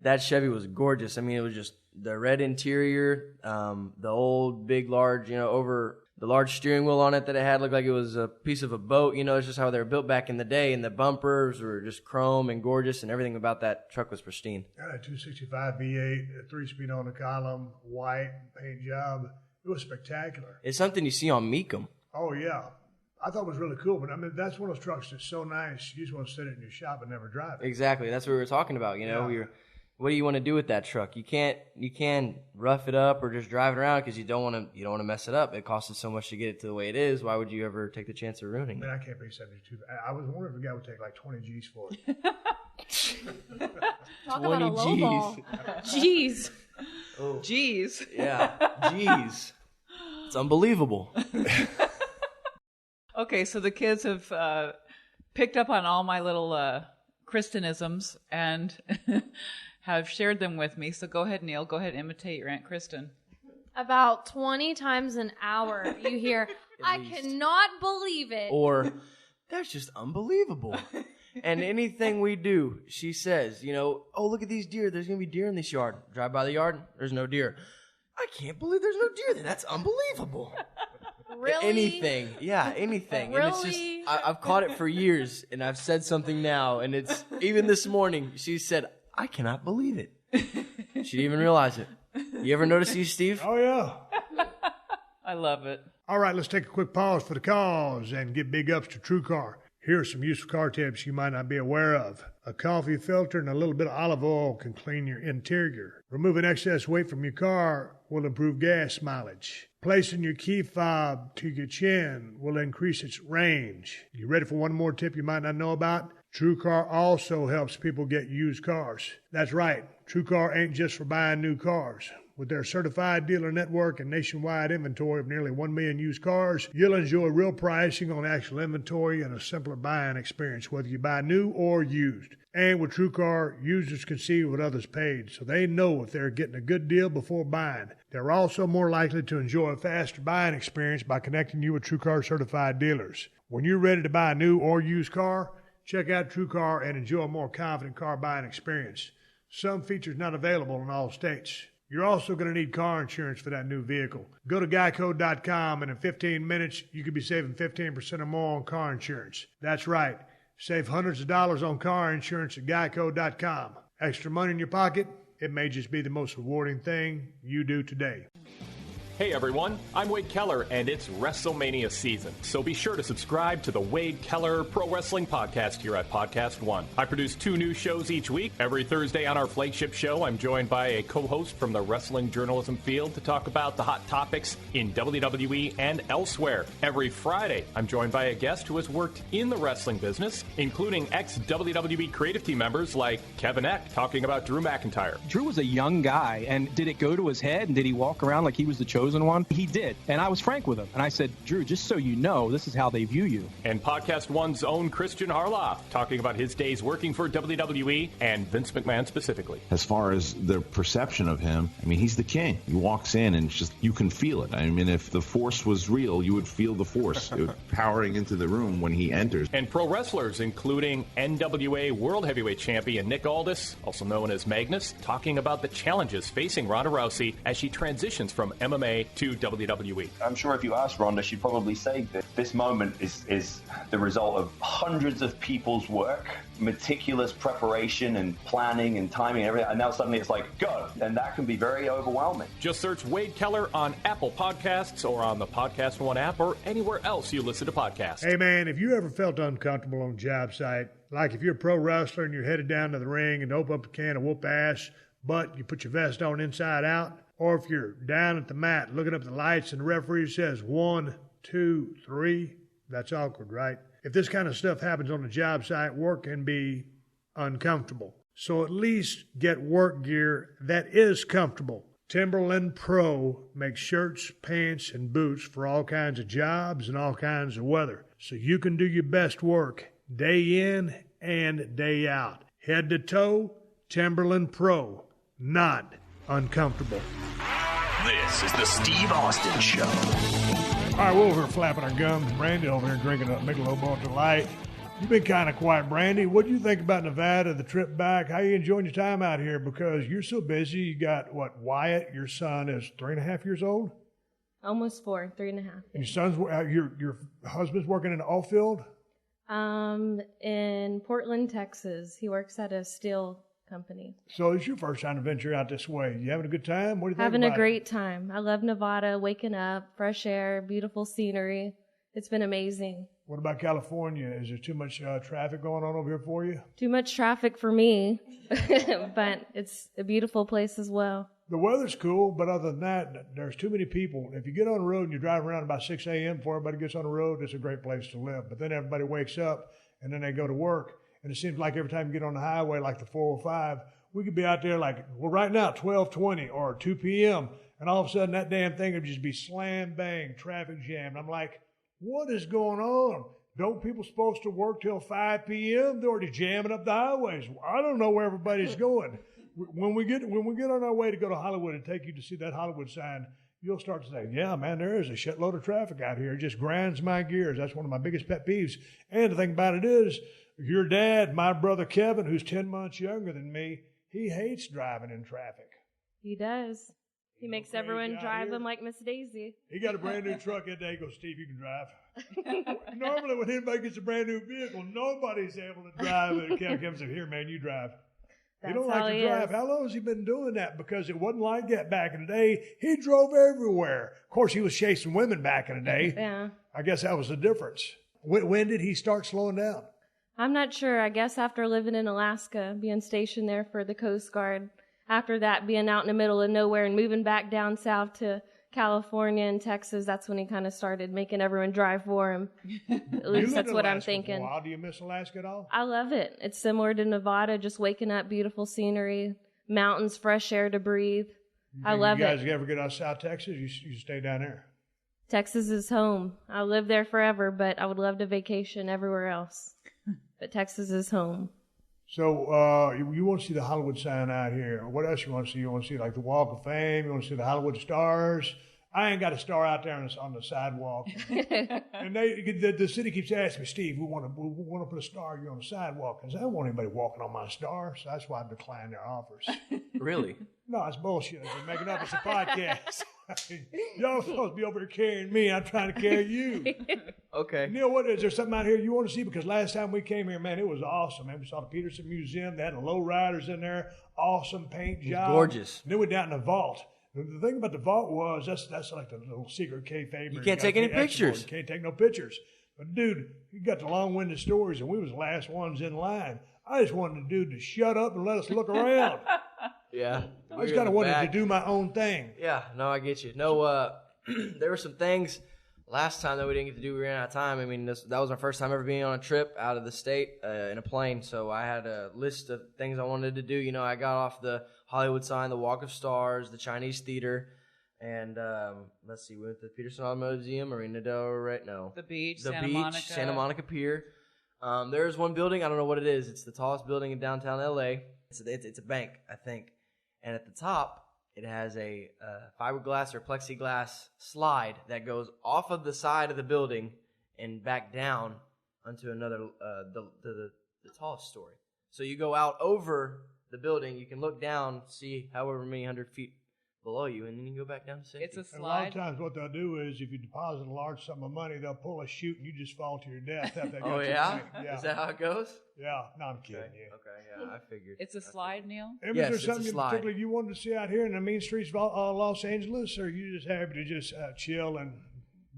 that Chevy was gorgeous. I mean, it was just the red interior, the old, big, large, over the large steering wheel on it that it had looked like it was a piece of a boat. It's just how they were built back in the day, and the bumpers were just chrome and gorgeous, and everything about that truck was pristine. Got a 265 V8, a 3-speed on the column, white paint job. It was spectacular. It's something you see on Meekum. Oh, yeah. I thought it was really cool, but I mean, that's one of those trucks that's so nice, you just want to sit it in your shop and never drive it. Exactly. That's what we were talking about. What do you want to do with that truck? You can't rough it up or just drive it around because you don't want to mess it up. It costs us so much to get it to the way it is. Why would you ever take the chance of ruining it? Man, I can't pay 72. I was wondering if the guy would take like 20 G's for it. Talk about a low ball. Jeez. Oh. Jeez. Yeah. Jeez. It's unbelievable. Okay, so the kids have picked up on all my little Kristinisms and have shared them with me. So go ahead, Neil. Go ahead and imitate your Aunt Kristin. About 20 times an hour, you hear, I cannot believe it. Or, that's just unbelievable. And anything we do, she says, oh, look at these deer. There's going to be deer in this yard. Drive by the yard. There's no deer. I can't believe there's no deer there. That's unbelievable. Really? Anything. Yeah, anything. Really? And it's just, I've caught it for years, and I've said something now, and it's, even this morning, she said, I cannot believe it. She didn't even realize it. You ever notice these, Steve? Oh, yeah. I love it. All right, let's take a quick pause for the cause and give big ups to TrueCar. Here are some useful car tips you might not be aware of. A coffee filter and a little bit of olive oil can clean your interior. Removing excess weight from your car will improve gas mileage. Placing your key fob to your chin will increase its range. You ready for one more tip you might not know about? TrueCar also helps people get used cars. That's right, TrueCar ain't just for buying new cars. With their certified dealer network and nationwide inventory of nearly 1 million used cars, you'll enjoy real pricing on actual inventory and a simpler buying experience, whether you buy new or used. And with TrueCar, users can see what others paid, so they know if they're getting a good deal before buying. They're also more likely to enjoy a faster buying experience by connecting you with TrueCar certified dealers. When you're ready to buy a new or used car, check out TrueCar and enjoy a more confident car buying experience. Some features not available in all states. You're also going to need car insurance for that new vehicle. Go to geico.com, and in 15 minutes, you could be saving 15% or more on car insurance. That's right. Save hundreds of dollars on car insurance at geico.com. Extra money in your pocket? it may just be the most rewarding thing you do today. Hey everyone, I'm Wade Keller, and it's WrestleMania season. So be sure to subscribe to the Wade Keller Pro Wrestling Podcast here at PodcastOne. I produce 2 new shows each week. Every Thursday on our flagship show, I'm joined by a co-host from the wrestling journalism field to talk about the hot topics in WWE and elsewhere. Every Friday, I'm joined by a guest who has worked in the wrestling business, including ex-WWE creative team members like Kevin Eck, talking about Drew McIntyre. Drew was a young guy, and did it go to his head, and did he walk around like he was the chosen one? He did. And I was frank with him. And I said, Drew, just so you know, this is how they view you. And Podcast One's own Christian Harloff, talking about his days working for WWE and Vince McMahon specifically. As far as the perception of him, I mean, he's the king. He walks in and it's just, you can feel it. I mean, if the Force was real, you would feel the Force powering into the room when he enters. And pro wrestlers, including NWA World Heavyweight Champion Nick Aldis, also known as Magnus, talking about the challenges facing Ronda Rousey as she transitions from MMA to WWE. I'm sure if you asked Ronda, she'd probably say that this moment is the result of hundreds of people's work, meticulous preparation and planning and timing and everything, and now suddenly it's like, go! And that can be very overwhelming. Just search Wade Keller on Apple Podcasts or on the Podcast One app or anywhere else you listen to podcasts. Hey man, if you ever felt uncomfortable on a job site, like if you're a pro wrestler and you're headed down to the ring and open up a can of whoop ass, but you put your vest on inside out, or if you're down at the mat looking up at the lights and the referee says 1, 2, 3, that's awkward, right? If this kind of stuff happens on the job site, work can be uncomfortable. So at least get work gear that is comfortable. Timberland Pro makes shirts, pants, and boots for all kinds of jobs and all kinds of weather, so you can do your best work day in and day out. Head to toe, Timberland Pro, not uncomfortable. This is the Steve Austin Show. All right, we're over here flapping our gums. Brandi over here drinking a Michelob Ultra Light. You've been kind of quiet, Brandi. What do you think about Nevada, the trip back? How you enjoying your time out here? Because you're so busy. You got, Wyatt, your son is 3.5 years old? Almost 4, 3.5. And your son's, your husband's working in the oil field? In Portland, Texas. He works at a steel company. So it's your first time to venture out this way. You having a good time? What do you think Having about a great time. I love Nevada, waking up, fresh air, beautiful scenery. It's been amazing. What about California? Is there too much traffic going on over here for you? Too much traffic for me, but it's a beautiful place as well. The weather's cool, but other than that, there's too many people. If you get on the road and you drive around about 6 a.m. before everybody gets on the road, it's a great place to live. But then everybody wakes up, and then they go to work. And it seems like every time you get on the highway, like the 405, we could be out there like, well, right now, 12:20 or 2 p.m., and all of a sudden that damn thing would just be slam, bang, traffic jam. And I'm like, what is going on? Don't people supposed to work till 5 p.m.? They're already jamming up the highways. I don't know where everybody's going. When we get on our way to go to Hollywood and take you to see that Hollywood sign, you'll start to say, yeah, man, there is a shitload of traffic out here. It just grinds my gears. That's one of my biggest pet peeves. And the thing about it is, your dad, my brother Kevin, who's 10 months younger than me, he hates driving in traffic. He does. He makes everyone drive him like Miss Daisy. He got a brand new truck that day. He goes, Steve, you can drive. Normally when anybody gets a brand new vehicle, nobody's able to drive it. Kevin said, here, man, you drive. He don't like to drive. How long has he been doing that? Because it wasn't like that back in the day. He drove everywhere. Of course, he was chasing women back in the day. Yeah. I guess that was the difference. When did he start slowing down? I'm not sure. I guess after living in Alaska, being stationed there for the Coast Guard. After that, being out in the middle of nowhere and moving back down south to California and Texas, that's when he kind of started making everyone drive for him. At least that's what I'm thinking. Wow, do you miss Alaska at all? I love it. It's similar to Nevada, just waking up, beautiful scenery, mountains, fresh air to breathe. I love it. You guys ever get out of South Texas? You stay down there? Texas is home. I'll live there forever, but I would love to vacation everywhere else. But Texas is home. So you want to see the Hollywood sign out here. What else you want to see? You want to see like the Walk of Fame? You want to see the Hollywood stars? I ain't got a star out there on the sidewalk. And the city keeps asking me, Steve, we want to put a star here on the sidewalk. I said, I don't want anybody walking on my star, so that's why I decline their offers. Really? No, it's bullshit. They're making up. It's a podcast. Y'all supposed to be over here carrying me. I'm trying to carry you. Okay. Neil, what is there something out here you want to see? Because last time we came here, man, it was awesome, man. We saw the Peterson Museum. They had the low riders in there. Awesome paint job. Gorgeous. And then we went down in the vault. The thing about the vault was that's like the little secret kayfabe. You can't take any pictures. You can't take no pictures. But dude, you got the long-winded stories, and we was the last ones in line. I just wanted the dude to shut up and let us look around. Yeah. I just kind of wanted to do my own thing. Yeah, no, I get you. No, there were some things last time that we didn't get to do. We ran out of time. I mean, that was my first time ever being on a trip out of the state in a plane. So I had a list of things I wanted to do. You know, I got off the Hollywood sign, the Walk of Stars, the Chinese Theater, and let's see, we went to the Peterson Automotive Museum, Marina Del Rey, no. The beach, Santa Monica Pier. There's one building, I don't know what it is. It's the tallest building in downtown LA. It's a bank, I think. And at the top, it has a fiberglass or plexiglass slide that goes off of the side of the building and back down onto another, the tallest story. So you go out over the building, you can look down, see however many 100 feet below you, and then you go back down to safety. It's a slide. And a lot of times what they'll do is if you deposit a large sum of money, they'll pull a chute and you just fall to your death after they got Oh, your yeah? money. Yeah? Is that how it goes? Yeah. No, I'm kidding you. Okay, yeah, I figured. It's a slide, Neil? And Yes, was it's there a something slide. particularly you wanted to see out here in the mean streets of Los Angeles, or are you just happy to just chill and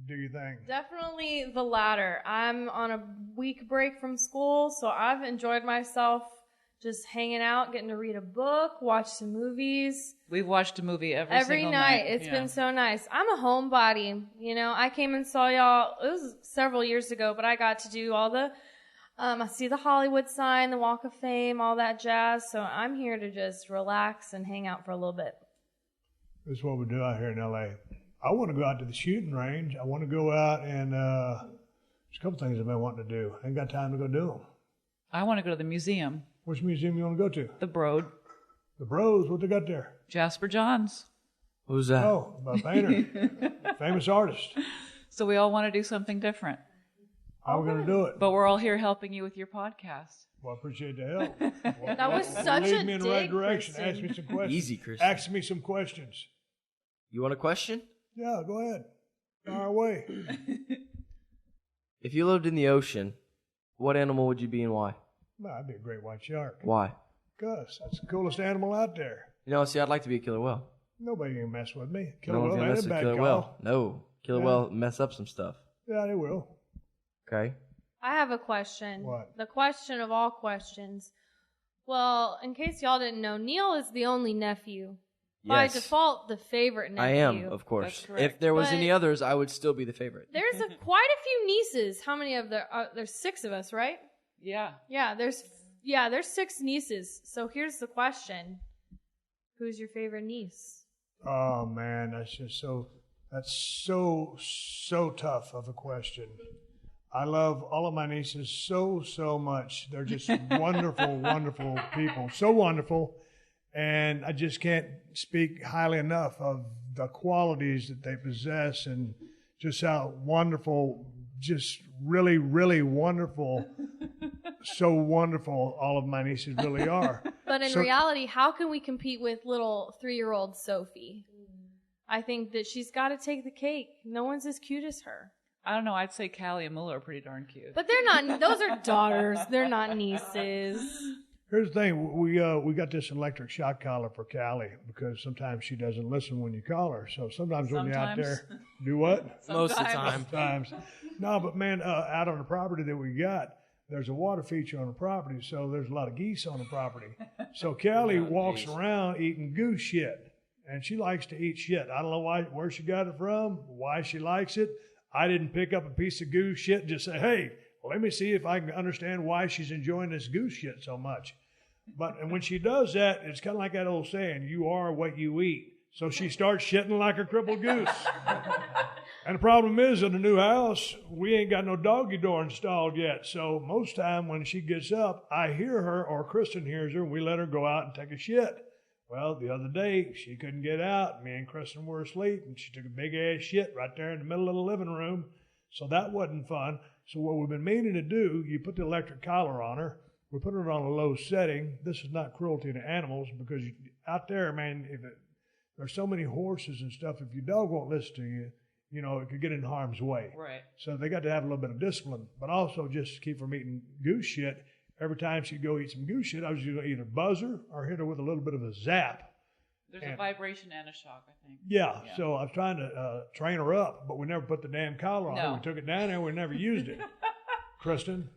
do your thing? Definitely the latter. I'm on a week break from school, so I've enjoyed myself just hanging out, getting to read a book, watch some movies. We've watched a movie every single night. It's been so nice. I'm a homebody. You know, I came and saw y'all, it was several years ago, but I got to do all the, I see the Hollywood sign, the Walk of Fame, all that jazz. So I'm here to just relax and hang out for a little bit. This is what we do out here in L.A. I want to go out to the shooting range. I want to go out and there's a couple things I've been wanting to do. I ain't got time to go do them. I want to go to the museum. Which museum you want to go to? The Broad. The Bros? What they got there? Jasper Johns. Who's that? Oh, a painter. Famous artist. So we all want to do something different. How are we going to do it? But we're all here helping you with your podcast. Well, I appreciate the help. Well, That was such lead a me in the right dig, direction. Kristin. Ask me some questions. Easy, Kristin. Ask me some questions. You want a question? Yeah, go ahead. Fire away. If you lived in the ocean, what animal would you be and why? Well, I'd be a great white shark. Why? Because that's the coolest animal out there. You know, see, I'd like to be a killer whale. Nobody can mess with me. Killer No one's whale gonna ain't mess a with bad killer call. whale. No, killer Yeah. whale mess up some stuff. Yeah, they will. Okay. I have a question. What? The question of all questions. Well, in case y'all didn't know, Neil is the only nephew. By Yes. default, the favorite nephew. I am, of course. That's correct. If there was But- any others, I would still be the favorite. There's quite a few nieces. How many of there? There's 6 of us, right? Yeah. Yeah, there's 6 nieces. So here's the question: who's your favorite niece? Oh, man, that's so tough of a question. I love all of my nieces so much. They're just wonderful, wonderful people. So wonderful. And I just can't speak highly enough of the qualities that they possess and just how wonderful, just really, really wonderful, so wonderful all of my nieces really are. But in reality, how can we compete with little 3-year-old Sophie? I think that she's got to take the cake. No one's as cute as her. I don't know. I'd say Callie and Muller are pretty darn cute. But they're not. Those are daughters. They're not nieces. Here's the thing, we got this electric shock collar for Callie because sometimes she doesn't listen when you call her. So sometimes when you're out there, do what? Most of the time. Sometimes. No, but man, out on the property that we got, there's a water feature on the property, so there's a lot of geese on the property. So Callie walks around eating goose shit, and she likes to eat shit. I don't know where she got it from, why she likes it. I didn't pick up a piece of goose shit and just say, hey, let me see if I can understand why she's enjoying this goose shit so much. And when she does that, it's kind of like that old saying, you are what you eat. So she starts shitting like a crippled goose. And the problem is, in the new house, we ain't got no doggy door installed yet. So most time when she gets up, I hear her or Kristin hears her, and we let her go out and take a shit. Well, the other day, she couldn't get out. Me and Kristin were asleep, and she took a big-ass shit right there in the middle of the living room. So that wasn't fun. So what we've been meaning to do, you put the electric collar on her. We put it on a low setting. This is not cruelty to animals because out there, man, there's so many horses and stuff. If your dog won't listen to you, it could get in harm's way. Right. So they got to have a little bit of discipline, but also just keep from eating goose shit. Every time she'd go eat some goose shit, I was going to either buzz her or hit her with a little bit of a zap. There's a vibration and a shock, I think. Yeah, so I was trying to train her up, but we never put the damn collar on her. We took it down there, we never used it. Kristin?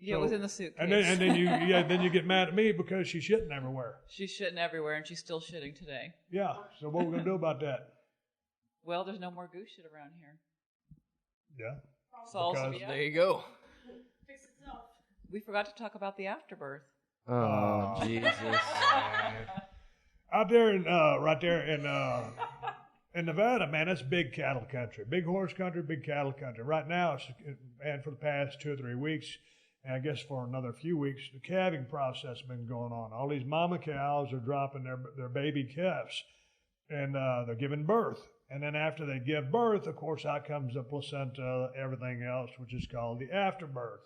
Yeah, it was in the suitcase. And then you get mad at me because she's shitting everywhere. She's shitting everywhere, and she's still shitting today. Yeah, so what are we going to do about that? Well, there's no more goose shit around here. Yeah. There you go. Fix itself. We forgot to talk about the afterbirth. Oh, Jesus. Out there right there in Nevada, man, that's big cattle country. Big horse country, big cattle country. Right now, and for the past 2 or 3 weeks, and I guess for another few weeks, the calving process has been going on. All these mama cows are dropping their baby calves, and they're giving birth. And then after they give birth, of course, out comes the placenta, everything else, which is called the afterbirth.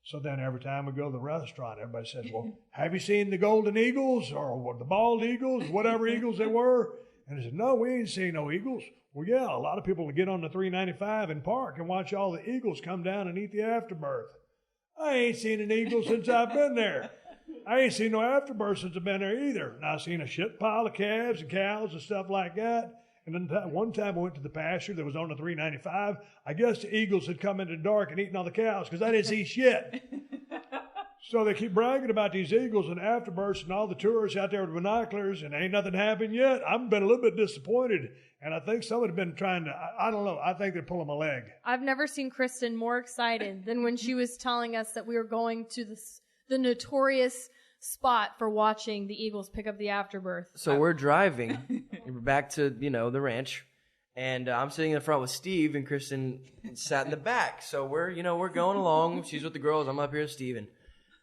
So then every time we go to the restaurant, everybody says, well, have you seen the golden eagles or the bald eagles, whatever eagles they were? And I said, no, we ain't seen no eagles. Well, yeah, a lot of people will get on the 395 and park and watch all the eagles come down and eat the afterbirth. I ain't seen an eagle since I've been there. I ain't seen no afterbirth since I've been there either. And I've seen a shit pile of calves and cows and stuff like that. And then one time I went to the pasture that was on the 395. I guess the eagles had come in the dark and eaten all the cows because I didn't see shit. So they keep bragging about these eagles and afterbirths and all the tourists out there with binoculars, and ain't nothing happened yet. I've been a little bit disappointed, and I think someone had been trying to, I don't know, I think they're pulling my leg. I've never seen Kristin more excited than when she was telling us that we were going to the notorious spot for watching the eagles pick up the afterbirth. So we're driving back to, the ranch, and I'm sitting in the front with Steve, and Kristin sat in the back. So we're going along. She's with the girls. I'm up here with Steve, and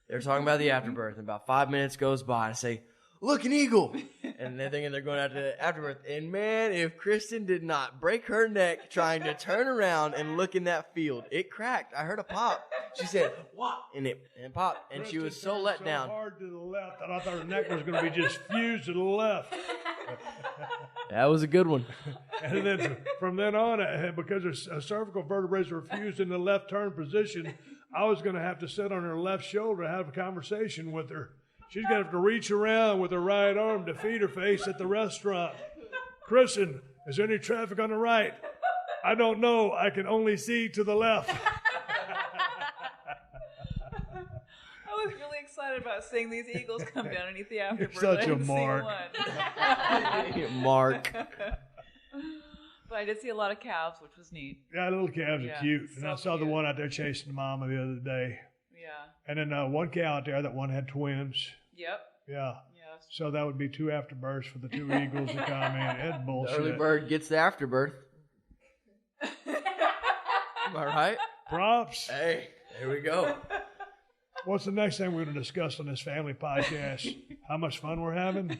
they're talking about the afterbirth. And about 5 minutes goes by, and I say, look, an eagle. And they're thinking they're going after the afterbirth. And man, if Kristin did not break her neck trying to turn around and look in that field, it cracked. I heard a pop. She said, what? And it popped. And she was so let down. Hard to the left that I thought her neck was going to be just fused to the left. That was a good one. And then from then on, because her cervical vertebrae were fused in the left turn position, I was going to have to sit on her left shoulder and have a conversation with her. She's going to have to reach around with her right arm to feed her face at the restaurant. Kristin, is there any traffic on the right? I don't know. I can only see to the left. I was really excited about seeing these eagles come down and eat the afterbirth. You're such a mark. Mark. But I did see a lot of calves, which was neat. Yeah, little calves are cute. And so I saw the one out there chasing the mama the other day. Yeah. And then one cow out there, that one had twins. Yep. Yeah. Yes. So that would be 2 afterbirths for the 2 eagles to come in. That's bullshit. The early bird gets the afterbirth. Am I right? Props. Hey, there we go. What's the next thing we're going to discuss on this family podcast? How much fun we're having?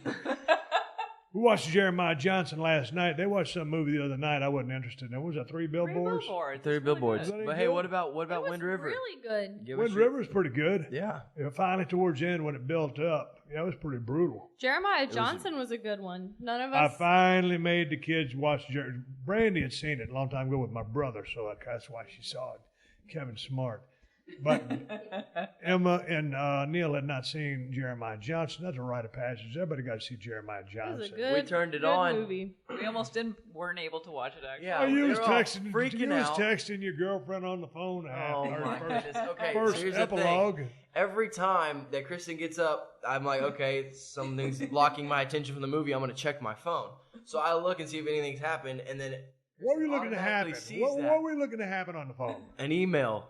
We watched Jeremiah Johnson last night. They watched some movie the other night. I wasn't interested in. What was that, 3 Billboards? 3 Billboards. Really but good? hey, what about Wind River? Really good. Wind River's pretty good. Yeah. Finally, towards the end, when it built up, it was pretty brutal. Jeremiah Johnson was a good one. None of I us. finally made the kids watch. Brandi had seen it a long time ago with my brother, so that's why she saw it. Kevin Smart. But Emma and Neil had not seen Jeremiah Johnson. That's a rite of passage. Everybody got to see Jeremiah Johnson. It was a good, we turned it good on. movie. We almost weren't able to watch it, actually. Yeah, you was they were all freaking out. texting your girlfriend on the phone. Oh my goodness. Okay, first so here's epilogue. the thing. Every time that Kristin gets up, I'm like, okay, something's blocking my attention from the movie. I'm going to check my phone. So I look and see if anything's happened, and then what were we looking to happen? What were we looking to happen on the phone? An email.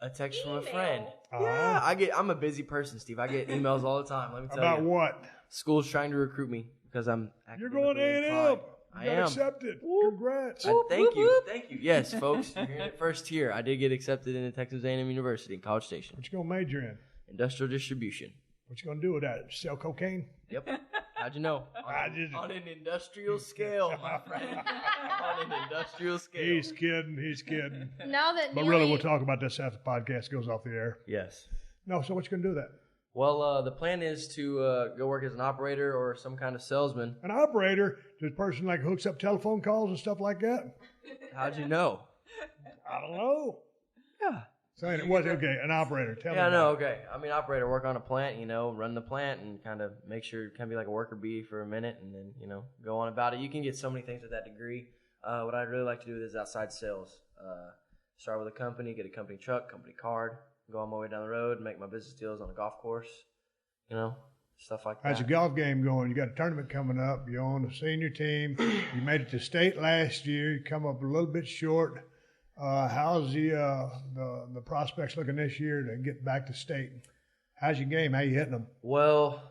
A text from a friend. Yeah, I'm a busy person, Steve. I get emails all the time. Let me tell you. About what? School's trying to recruit me because I'm. You're going A&M. I am accepted. Congrats. Thank you. Yes, folks. You're hearing it first here. I did get accepted into Texas A&M University in College Station. What you gonna major in? Industrial distribution. What you gonna do with that? Sell cocaine? Yep. How'd you know? On an industrial scale, my friend. On an industrial scale. He's kidding. Now that but really, we'll talk about this after the podcast goes off the air. Yes. No, so what you gonna do with that? Well, the plan is to go work as an operator or some kind of salesman. An operator? Just a person like hooks up telephone calls and stuff like that? How'd you know? I don't know. Yeah. So it was, okay, an operator. Tell me. Yeah, no, okay. I mean, operator, work on a plant, run the plant and kind of make sure, kind of be like a worker bee for a minute and then, go on about it. You can get so many things with that degree. What I'd really like to do is outside sales. Start with a company, get a company truck, company card, go on my way down the road, make my business deals on a golf course, stuff like that. How's your golf game going? You got a tournament coming up. You're on the senior team. You made it to state last year. You come up a little bit short. How's the prospects looking this year to get back to state? How's your game? How you hitting them? Well,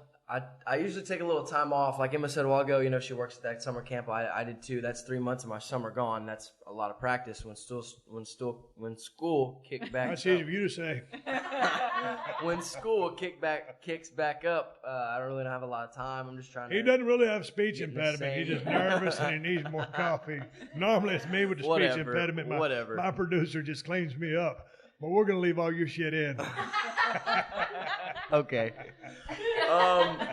I usually take a little time off. Like Emma said a while ago, she works at that summer camp. I did too. That's 3 months of my summer gone. That's a lot of practice when school kicked back. That's easy for you to say. When school kicks back up, I don't really have a lot of time. I'm just trying to. He doesn't really have speech impediment. He's just nervous and he needs more coffee. Normally it's me with the speech impediment. My producer just cleans me up. But we're gonna leave all your shit in. Okay.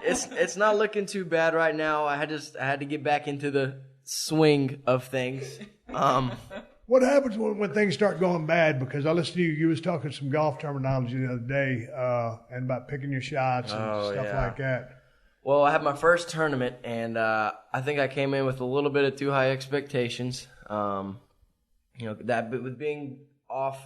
It's not looking too bad right now. I had to get back into the swing of things. What happens when things start going bad? Because I listened to you was talking some golf terminology the other day, and about picking your shots and stuff like that. Well, I had my first tournament, and I think I came in with a little bit of too high expectations. That with being off.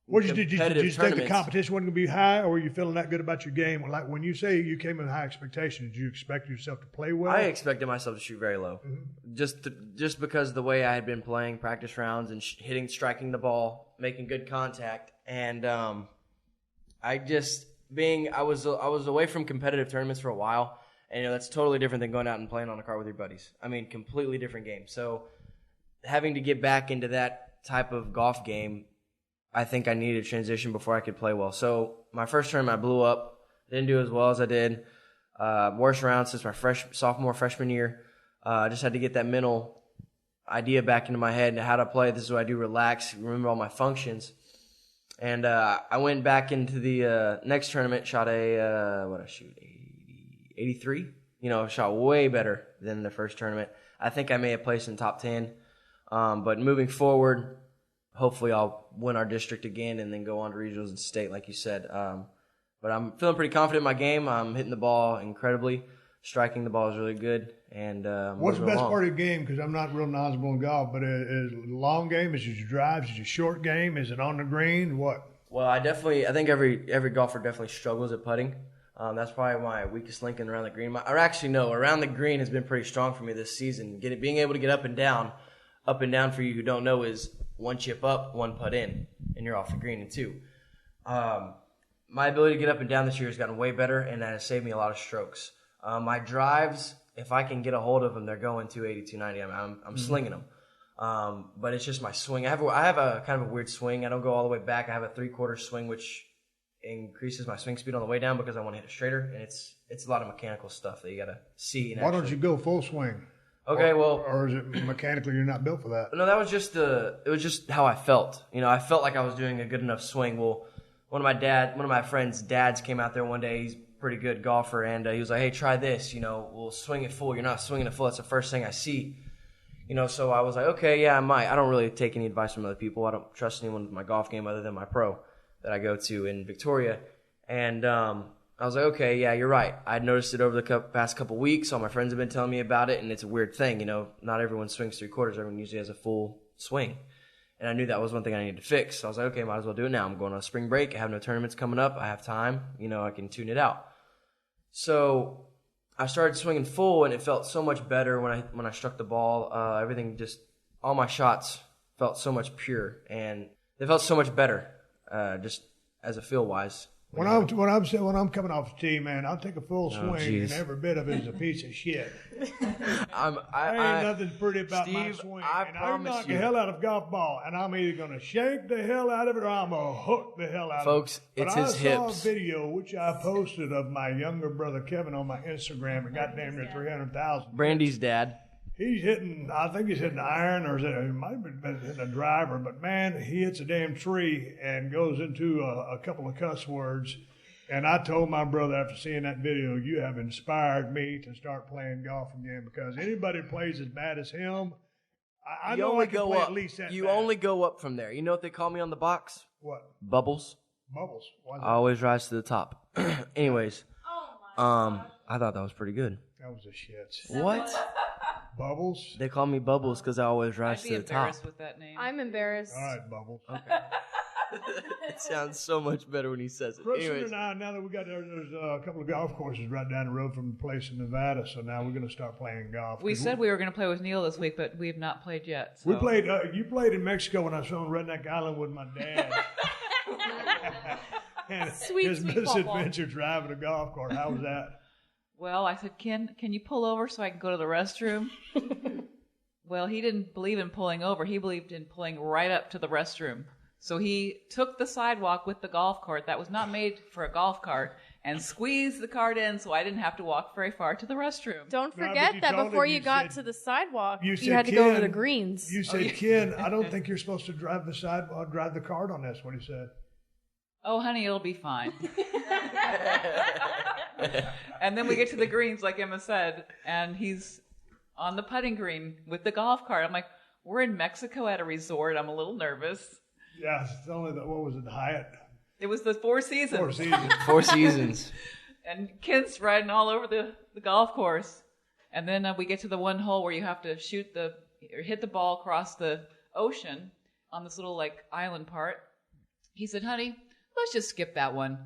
Did you think the competition wasn't going to be high, or were you feeling that good about your game? Like when you say you came in high expectations, did you expect yourself to play well? I expected myself to shoot very low, just because of the way I had been playing practice rounds and striking the ball, making good contact, and I was away from competitive tournaments for a while, and that's totally different than going out and playing on a cart with your buddies. I mean, completely different game. So having to get back into that type of golf game, I think I needed a transition before I could play well. So my first tournament, I blew up. Didn't do as well as I did. Worst round since my freshman year. I just had to get that mental idea back into my head and how to play. This is what I do, relax, remember all my functions. And I went back into the next tournament, shot 83? Shot way better than the first tournament. I think I may have placed in top 10. But moving forward, hopefully I'll win our district again and then go on to regionals and state, like you said. But I'm feeling pretty confident in my game. I'm hitting the ball incredibly. Striking the ball is really good. And what's the best part of your game? Because I'm not real knowledgeable in golf, but is it a long game? Is it your drives? Is it your short game? Is it on the green? What? Well, I think every golfer definitely struggles at putting. That's probably my weakest link in around the green. Around the green has been pretty strong for me this season. Being able to get up and down for you who don't know is one chip up, one putt in, and you're off the green in two. My ability to get up and down this year has gotten way better, and that has saved me a lot of strokes. My drives, if I can get a hold of them, they're going 280, 290. I'm slinging them. But it's just my swing. I have a kind of a weird swing. I don't go all the way back. I have a 3/4 swing, which increases my swing speed on the way down because I want to hit it straighter, and it's a lot of mechanical stuff that you got to see. Why don't you go full swing? Okay, or is it mechanically you're not built for that? No, that was just it was just how I felt. I felt like I was doing a good enough swing. Well, one of my friends' dads came out there one day. He's a pretty good golfer, and he was like, "Hey, try this. We'll swing it full. You're not swinging it full. That's the first thing I see." So I was like, "Okay, yeah, I might." I don't really take any advice from other people. I don't trust anyone with my golf game other than my pro that I go to in Victoria, and I was like, okay, yeah, you're right. I'd noticed it over the past couple weeks. All my friends have been telling me about it, and it's a weird thing. Not everyone swings 3/4. Everyone usually has a full swing. And I knew that was one thing I needed to fix. So I was like, okay, might as well do it now. I'm going on a spring break. I have no tournaments coming up. I have time. I can tune it out. So I started swinging full, and it felt so much better when I struck the ball. Everything all my shots felt so much pure, and they felt so much better, just as a feel-wise. When I'm coming off the tee, man, I'll take a full swing, and every bit of it is a piece of shit. Ain't nothing pretty about my swing. I knock the hell out of golf ball, and I'm either going to shank the hell out of it or I'm going to hook the hell out of it. Folks, it's his hips. I saw a video, which I posted of my younger brother Kevin on my Instagram. It got damn near 300,000. Brandy's dad. I think he's hitting the iron, or it might have been hitting a driver, but man, he hits a damn tree and goes into a couple of cuss words. And I told my brother after seeing that video, you have inspired me to start playing golf again, because anybody that plays as bad as him, I know I can play at least that You bad. only go up from there. You know what they call me on the box? What? Bubbles. Bubbles. Why is I that? always rise to the top. Anyways, I thought that was pretty good. That was a shit. What? Bubbles? They call me Bubbles because I always rise I'd be to the top. embarrassed with that name. I'm embarrassed. All right, Bubbles. Okay. It sounds so much better when he says it. Kristin Anyways, and I, now that we got there's a couple of golf courses right down the road from the place in Nevada, so now we're going to start playing golf. We said we were going to play with Neil this week, but we have not played yet. So. We played. You played in Mexico when I was on Redneck Island with my dad. And Sweet misadventure driving a golf cart. How was that? Well, I said, can you pull over so I can go to the restroom? Well, he didn't believe in pulling over. He believed in pulling right up to the restroom. So he took the sidewalk with the golf cart that was not made for a golf cart and squeezed the cart in so I didn't have to walk very far to the restroom. Don't No, forget but you that told before him, you you got said- to the sidewalk, You you said, had to go over the "Ken," greens. You said, Ken, I don't think you're supposed to drive the sidewalk, drive the cart on this. What he said. Oh, honey, it'll be fine. And then we get to the greens, like Emma said, and he's on the putting green with the golf cart. I'm like, we're in Mexico at a resort. I'm a little nervous. Yeah, it's only what was it, the Hyatt? It was the Four Seasons. Four Seasons. Four Seasons. And Ken's riding all over the golf course. And then we get to the one hole where you have to hit the ball across the ocean on this little like island part. He said, honey, let's just skip that one.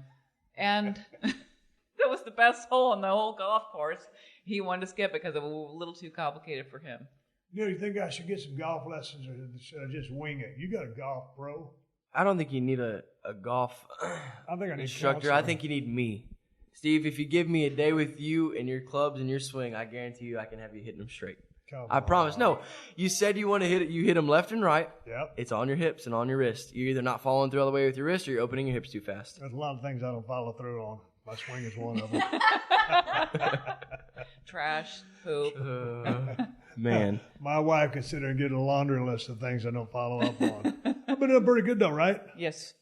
And that was the best hole on the whole golf course. He wanted to skip it because it was a little too complicated for him. You know, you think I should get some golf lessons or should I just wing it? You got a golf pro. I don't think you need a golf I think I need instructor. I think you need me. Steve, if you give me a day with you and your clubs and your swing, I guarantee you I can have you hitting them straight. I promise. No, you said you want to hit it. You hit them left and right. Yep. It's on your hips and on your wrist. You're either not following through all the way with your wrist or you're opening your hips too fast. There's a lot of things I don't follow through on. My swing is one of them. Trash, poop. Man. My wife could sit there and get a laundry list of things I don't follow up on. I've been doing pretty good though, right? Yes.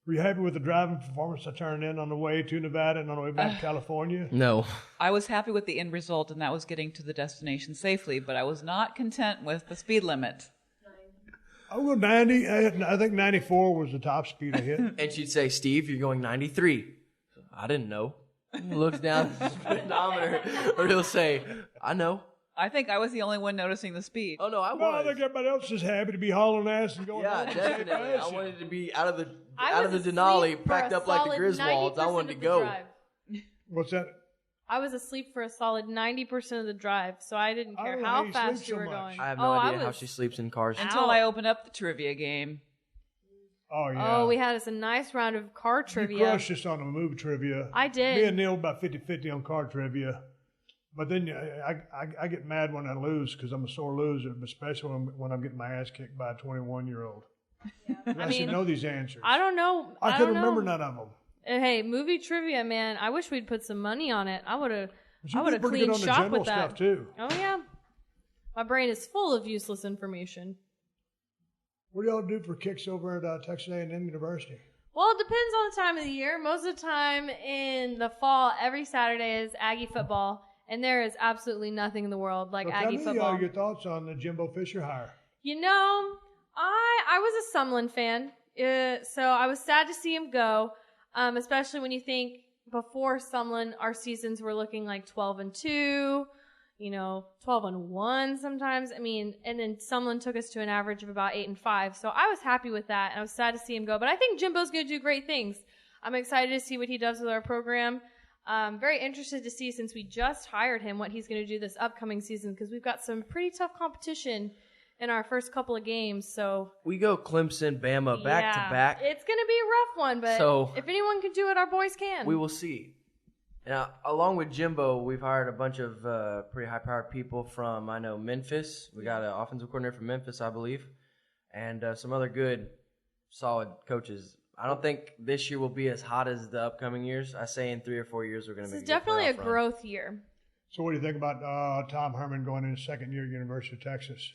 Were you happy with the driving performance I turned in on the way to Nevada and on the way back to California? No. I was happy with the end result, and that was getting to the destination safely, but I was not content with the speed limit. I will go 90. I think 94 was the top speed I hit. And she'd say, Steve, you're going 93. I didn't know. He looks down at the speedometer, or he'll say, I know. I think I was the only one noticing the speed. Oh, no, I Well, I was. think everybody else is happy to be hauling ass and going Yeah, home. definitely. I wanted to be out of the was Denali, asleep for packed a up like the solid Griswolds. I 90% wanted to of the go. drive. What's that? I was asleep for a solid 90% of the drive, so I didn't I care don't know how how you fast sleep you so were much. going. I have no idea how she sleeps in cars. Until I opened up the trivia game. Oh, yeah. Oh, we had us a nice round of car You trivia. crushed us on the movie trivia. I did. Me and Neil about 50-50 on car trivia. But then I get mad when I lose because I'm a sore loser, especially when I'm getting my ass kicked by a 21-year-old. I should know these answers. I don't know. I don't couldn't remember know. none of them. Hey, movie trivia, man. I wish we'd put some money on it. I would have You did pretty cleaned good on the shop general with that. stuff, too. Oh, yeah. My brain is full of useless information. What do y'all do for kicks over at Texas A&M University? Well, it depends on the time of the year. Most of the time in the fall, every Saturday is Aggie football, and there is absolutely nothing in the world like Well, Aggie tell me football. your thoughts on the Jimbo Fisher hire. You know, I was a Sumlin fan, so I was sad to see him go, especially when you think before Sumlin, our seasons were looking like 12-2, 12-1 sometimes. I mean, and then Sumlin took us to an average of about 8-5. So I was happy with that, and I was sad to see him go. But I think Jimbo's going to do great things. I'm excited to see what he does with our program. Very interested to see, since we just hired him, what he's going to do this upcoming season, because we've got some pretty tough competition in our first couple of games. So We go Clemson, Bama, back to back. It's going to be a rough one, but So- if anyone can do it, our boys can. We will see. Now, along with Jimbo, we've hired a bunch of pretty high-powered people from, I know, Memphis. We got an offensive coordinator from Memphis, I believe, and some other good, solid coaches. I don't think this year will be as hot as the upcoming years. I say in 3 or 4 years we're going to This make is definitely a playoff run. growth year. So what do you think about Tom Herman going into second year at University of Texas?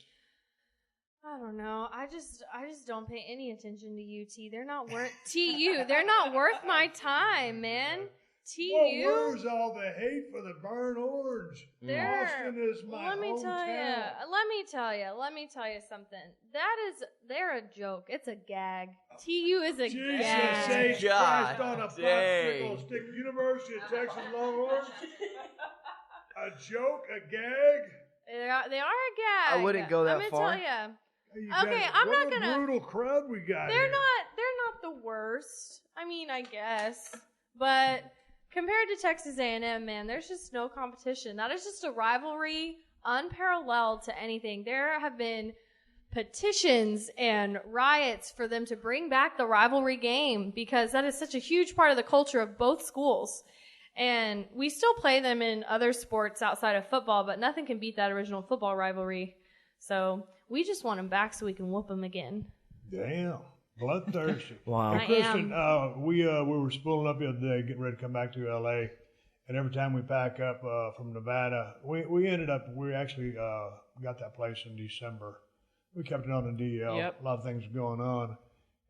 I don't know. I just don't pay any attention to UT. They're not worth TU. They're not worth my time, man. TU. Well, where's all the hate for the burnt orange? Austin is my Let me hometown. Let me tell you something. They're a joke. It's a gag. TU is a gag. Jesus H. Christ on a popsicle stick. University of Texas Longhorns. A joke, a gag. They are a gag. I wouldn't go that far. I'm gonna tell you. Okay, I'm not gonna. Brutal crowd we got. They're not the worst. I mean, I guess, but compared to Texas A&M, man, there's just no competition. That is just a rivalry unparalleled to anything. There have been petitions and riots for them to bring back the rivalry game because that is such a huge part of the culture of both schools. And we still play them in other sports outside of football, but nothing can beat that original football rivalry. So we just want them back so we can whoop them again. Damn. Bloodthirsty. Wow. Hey, Kristin, we were spooling up the other day, getting ready to come back to L.A., and every time we pack up from Nevada, we actually got that place in December. We kept it on the DL. Yep. A lot of things going on.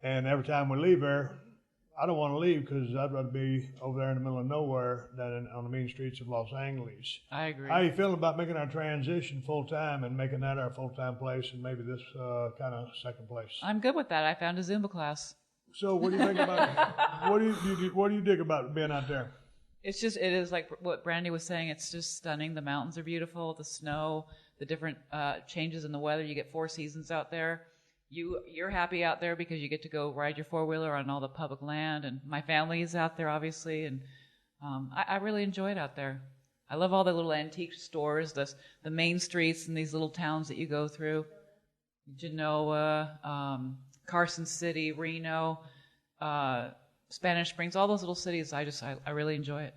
And every time we leave there, I don't want to leave because I'd rather be over there in the middle of nowhere than on the mean streets of Los Angeles. I agree. How are you feeling about making our transition full-time and making that our full-time place and maybe this kind of second place? I'm good with that. I found a Zumba class. So what do you think about what do you dig about being out there? It is like what Brandi was saying. It's just stunning. The mountains are beautiful. The snow, the different changes in the weather. You get 4 seasons out there. You're happy out there because you get to go ride your 4-wheeler on all the public land, and my family is out there obviously, and I really enjoy it out there. I love all the little antique stores, the main streets in these little towns that you go through. Genoa, Carson City, Reno, Spanish Springs, all those little cities. I really enjoy it.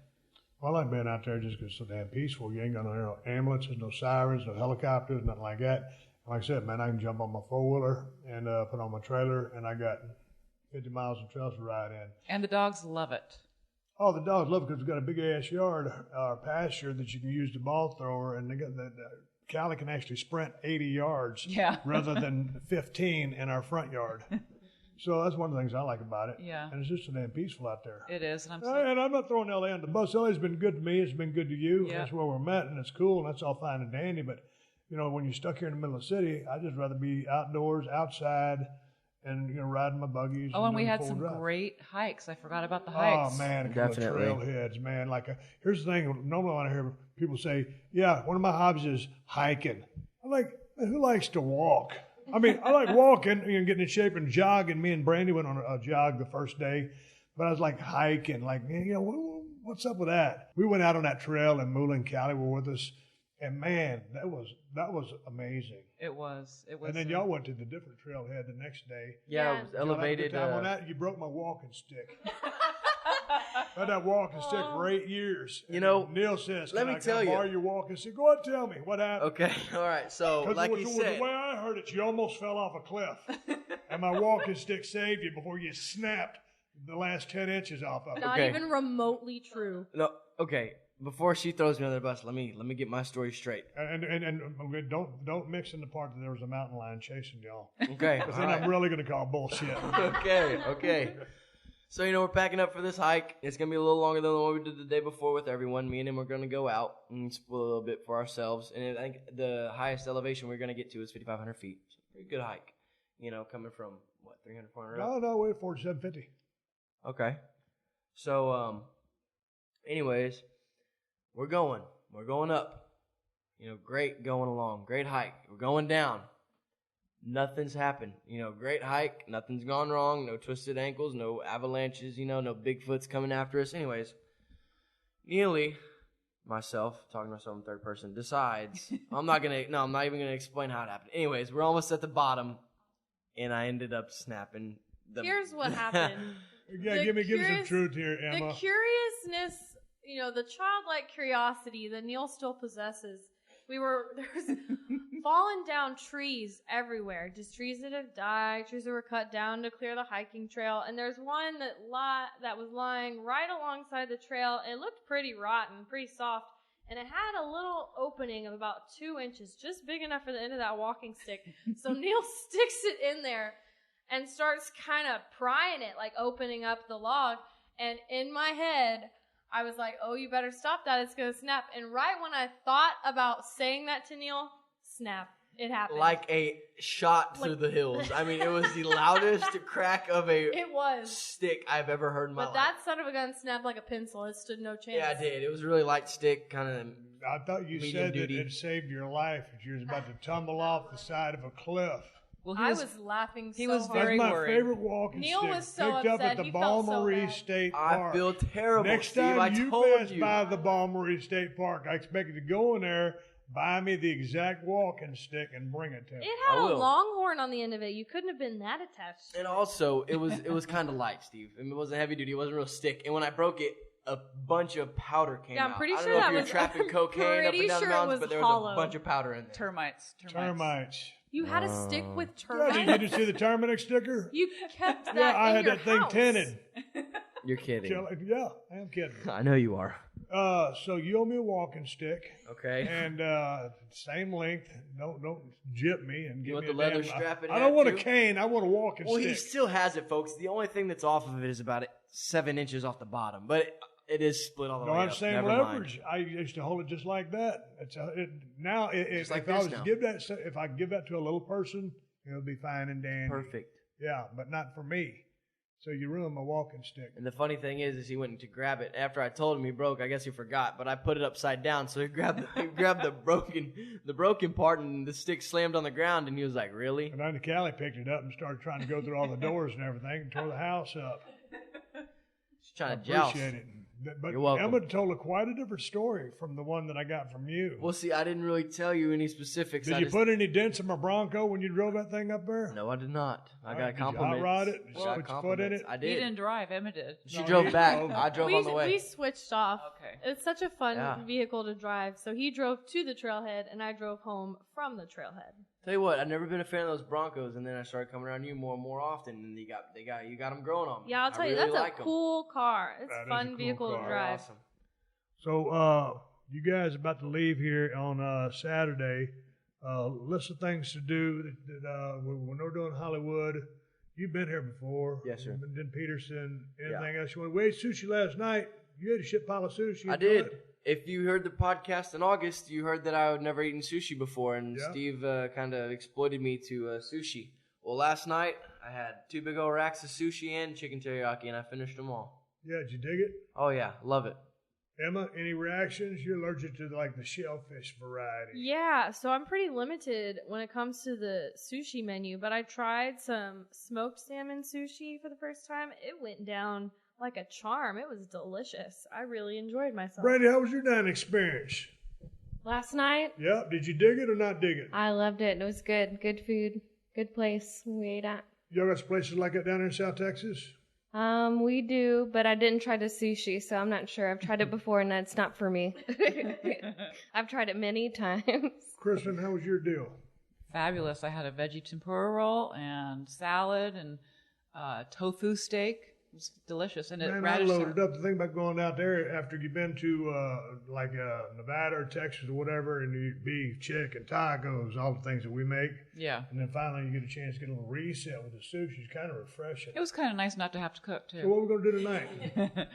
Well, I like being out there just because it's so damn peaceful. You ain't got no ambulances, no sirens, no helicopters, nothing like that. Like I said, man, I can jump on my 4-wheeler and put on my trailer, and I got 50 miles of trails to ride in. And the dogs love it. Oh, the dogs love it because we've got a big-ass yard or pasture that you can use the ball thrower, and they got the Callie can actually sprint 80 yards rather than 15 in our front yard. So that's one of the things I like about it. Yeah. And it's just so damn peaceful out there. It is. And I'm not throwing L.A. on the bus. L.A.'s been good to me. It's been good to you. Yeah. That's where we're met, and it's cool, and that's all fine and dandy. But, you know, when you're stuck here in the middle of the city, I'd just rather be outdoors, outside, and, you know, riding my buggies. Oh, and we had some great hikes. I forgot about the hikes. Oh, man. Definitely. Trailheads, man. Here's the thing. Normally when I hear people say, yeah, one of my hobbies is hiking. I'm like, who likes to walk? I mean, I like walking, getting in shape and jogging. Me and Brandi went on a jog the first day, but I was like hiking, what's up with that? We went out on that trail, and Moolah and Callie were with us, and man, that was amazing. It was. And then y'all went to the different trailhead the next day. Yeah, it was elevated. Time on that, you broke my walking stick. I had that walking stick for 8 years. You know, Neil says, let me tell you. Borrow your walking stick? Go ahead, tell me what happened. Okay, all right. So, like you said, the way I heard it, you almost fell off a cliff, and my walking stick saved you before you snapped the last 10 inches off of it. Not even remotely true. No, okay. Before she throws me under the bus, let me get my story straight. And don't mix in the part that there was a mountain lion chasing y'all. Okay. Because then I'm really going to call bullshit. Okay. So, we're packing up for this hike. It's going to be a little longer than the one we did the day before with everyone. Me and him are going to go out and spoil a little bit for ourselves. And I think the highest elevation we're going to get to is 5,500 feet. So pretty good hike. Coming from, 300, 400 up? No, we're 4,750. Okay. So, anyways, we're going up. Great going along. Great hike. We're going down. Nothing's happened. Great hike. Nothing's gone wrong. No twisted ankles. No avalanches. No Bigfoots coming after us. Anyways, Neely, myself, talking to myself in third person, decides, I'm not even going to explain how it happened. Anyways, we're almost at the bottom, and I ended up snapping the... Here's what happened. Give me some truth here, Emma. The curiousness, the childlike curiosity that Neil still possesses. There's fallen down trees everywhere, just trees that have died, trees that were cut down to clear the hiking trail, and there's one that was lying right alongside the trail. It looked pretty rotten, pretty soft, and it had a little opening of about 2 inches, just big enough for the end of that walking stick. So Neil sticks it in there and starts kind of prying it, like opening up the log. And in my head, I was like, oh, you better stop that. It's going to snap. And right when I thought about saying that to Neil, snap. It happened. Like a shot through the hills. I mean, it was the loudest crack of a stick I've ever heard in my life. But that son of a gun snapped like a pencil. It stood no chance. Yeah, it did. It was a really light stick, kind of. I thought you said that it saved your life if you was about to tumble off the side of a cliff. Well, I was laughing he so was hard. very That's my worried. favorite walking Neil stick. was so Picked up upset. at the He felt so Balmarie bad. State Park. I feel terrible, Next Steve. time I you told pass you. by the Balmarie State Park, I expect you to go in there, buy me the exact walking stick, and bring it to me. It had a longhorn on the end of it. You couldn't have been that attached. And also, it was kind of light, Steve. I mean, it wasn't heavy duty. It wasn't real stick. And when I broke it, a bunch of powder came out. Yeah, I'm pretty I don't sure know that if you were was trapping cocaine up and down the mountains, but there was hollow. a bunch of powder in there. Termites. You had a stick with Yeah, termites? did you see the terminix sticker? You kept that Yeah, I in had your that thing house. tinted. You're kidding. Yeah, I am kidding. I know you are. So you owe me a walking stick. Okay. And same length. Don't jip me and give want me the a leather damn, strap it I don't want a too? cane. I want a walking Well, stick. he still has it, folks. The only thing that's off of it is about 7 inches off the bottom, but it is split all the Don't way have up. the same Never leverage. mind. I used to hold it just like that. If like I this was now. to give that, if I give that to a little person, it'll be fine and dandy. Perfect. Yeah, but not for me. So you ruined my walking stick. And the funny thing is he went to grab it after I told him he broke. I guess he forgot, but I put it upside down, so he grabbed the broken part, and the stick slammed on the ground, and he was like, "Really?" And then Callie picked it up and started trying to go through all the doors and everything, and tore the house up. She's trying to I joust. appreciate it. But You're welcome. Emma told quite a different story from the one that I got from you. Well, see, I didn't really tell you any specifics. Did you put any dents in my Bronco when you drove that thing up there? No, I did not. I got Did you compliments. hot rod it? Did you Got put your foot in it? compliments. I He did. didn't drive. Emma did. She drove back. I drove we, on the way. We switched off. Okay. It's such a fun Yeah. vehicle to drive. So he drove to the trailhead, and I drove home from the trailhead. Tell you what, I've never been a fan of those Broncos, and then I started coming around you more and more often, and you got them growing on me. Yeah, I'll tell you, really that's like a 'em. cool car. It's That a is fun a cool vehicle car. to drive. Awesome. So you guys about to leave here on Saturday. List of things to do that when we're doing Hollywood. You've been here before. Yes, sir. You've been in Peterson. Anything else you want? We ate sushi last night. You ate a shit pile of sushi. I did. If you heard the podcast in August, you heard that I had never eaten sushi before, and Yeah. Steve kind of exploited me to sushi. Well, last night I had 2 big old racks of sushi and chicken teriyaki, and I finished them all. Yeah, did you dig it? Oh yeah, love it. Emma, any reactions? You're allergic to like the shellfish variety. Yeah, so I'm pretty limited when it comes to the sushi menu, but I tried some smoked salmon sushi for the first time. It went down like a charm. It was delicious. I really enjoyed myself. Brandi, how was your dining experience? Last night, Yeah, did you dig it or not dig it? I loved it. It was good. Good food. Good place we ate at. Y'all got some places like that down there in South Texas? We do, but I didn't try the sushi, so I'm not sure. I've tried it before, and that's not for me. I've tried it many times. Kristin, how was your deal? Fabulous. I had a veggie tempura roll and salad and tofu steak. It was delicious. And Man, I loaded up. The thing about going out there after you've been to Nevada or Texas or whatever, and you eat beef, chicken, tacos, all the things that we make. Yeah. And then finally you get a chance to get a little reset with the sushi. It's kind of refreshing. It was kind of nice not to have to cook, too. So what are we going to do tonight?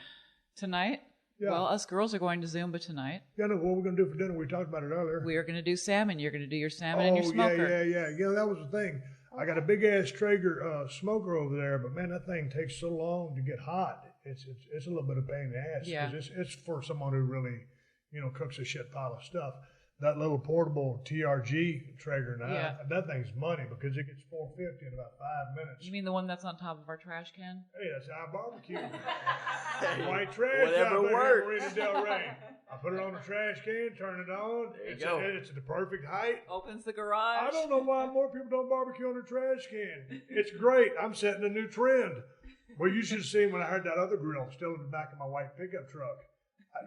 Tonight? Yeah. Well, us girls are going to Zumba tonight. Yeah, no, what we're going to do for dinner? We talked about it earlier. We are going to do salmon. You're going to do your salmon and your smoker. Yeah. You know, that was the thing. I got a big ass Traeger smoker over there, but man, that thing takes so long to get hot. It's a little bit of pain in the ass. Yeah. 'Cause it's for someone who really, cooks a shit pile of stuff. That little portable TRG Traeger now, Yeah. that thing's money because it gets $4.50 in about 5 minutes. You mean the one that's on top of our trash can? Hey, that's our barbecue. White trash Whatever out there works. in Marina Del Rey. I put it on the trash can, turn it on. There you go. It's the perfect height. Opens the garage. I don't know why more people don't barbecue on their trash can. It's great. I'm setting a new trend. Well, you should have seen when I heard that other grill still in the back of my white pickup truck.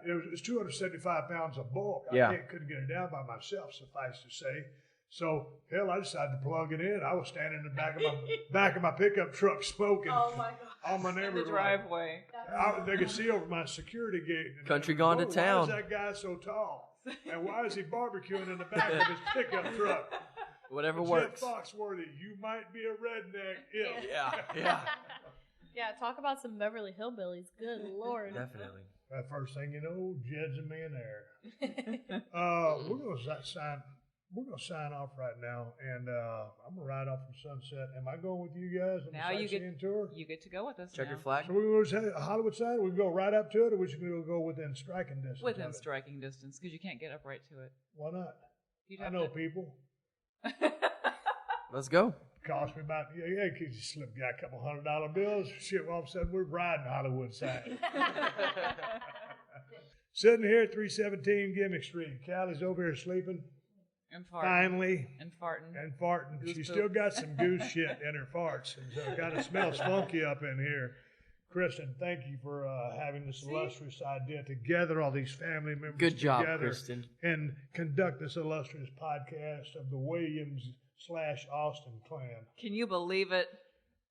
It was 275 pounds of bulk. Yeah. I couldn't get it down by myself, suffice to say. So, hell, I decided to plug it in. I was standing in the back of my pickup truck smoking. Oh, my God. All my neighbors In the were like, driveway. they could see over my security gate. And Country they gone were, to "Whoa, town." Why is that guy so tall? And why is he barbecuing in the back of his pickup truck? Whatever Jeff works. Foxworthy, you might be a redneck. Yeah. Yeah, talk about some Beverly Hillbillies. Good Lord. Definitely. That first thing you know, Jed's a millionaire. We're gonna sign off right now, and I'm gonna ride off from Sunset. Am I going with you guys on Now the you sightseeing tour? You get to go with us. Check now. your flag. So we will say a Hollywood side. We can go right up to it, or we should go within striking distance. Within of it? striking distance, because you can't get up right to it. Why not? You'd I have know to- people. Let's go. Cost me about could you slip guy a couple $100 bills? Shit, all of a sudden we're riding Hollywood side. Sitting here at 317 Gimmick Street. Callie's over here sleeping. And farting. Finally. And farting. And farting. Goose She's poop. still got some goose shit in her farts. And so it kind of smells funky up in here. Kristin, thank you for having this illustrious idea to gather all these family members Good job, together Kristin. and conduct this illustrious podcast of the Williams/Austin clan. Can you believe it?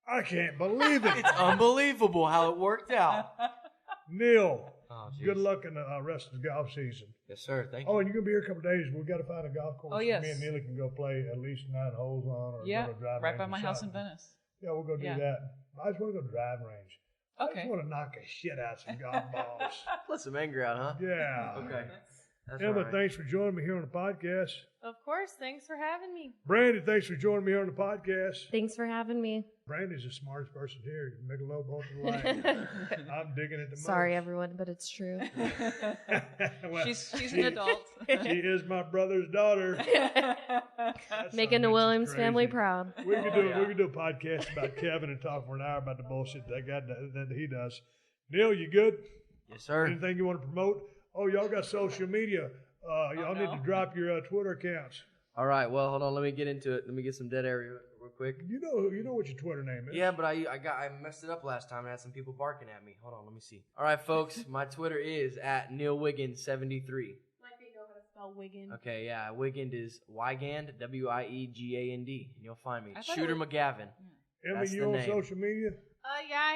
I can't believe it. It's unbelievable how it worked out. Neil, Oh, geez. good luck in the rest of the golf season. Yes, sir. Thank Oh, you. and you're going to be here a couple of days. We've got to find a golf course. Oh, yes. Me and Neil can go play at least 9 holes on. Or Yeah, go to a drive right range by or my house in something. Venice. Yeah, we'll go do Yeah. that. I just want to go drive range. I Okay. just want to knock the shit out some golf balls. Let some anger out, huh? Yeah. Okay. That's Emma, all right. thanks for joining me here on the podcast. Of course. Thanks for having me. Brandi, thanks for joining me here on the podcast. Thanks for having me. Brandy's the smartest person here. You can make a low both of the line. I'm digging it the Sorry, most. everyone, but it's true. Well, She's an adult. She is my brother's daughter. Making the Williams family proud. We could do a podcast about Kevin and talk for an hour about the bullshit that he does. Neil, you good? Yes, sir. Anything you want to promote? Oh, y'all got social media. Y'all need to drop your Twitter accounts. All right. Well, hold on. Let me get into it. Let me get some dead air real quick. You know what your Twitter name is. Yeah, but I messed it up last time and had some people barking at me. Hold on. Let me see. All right, folks. My Twitter is at NeilWiggin73. Like they know how to spell Wiggin. Okay, yeah. Wigand is Wigand, Wiegand, and you'll find me. I thought Shooter it was- McGavin. Emma, That's you the on name. social media? Yeah, I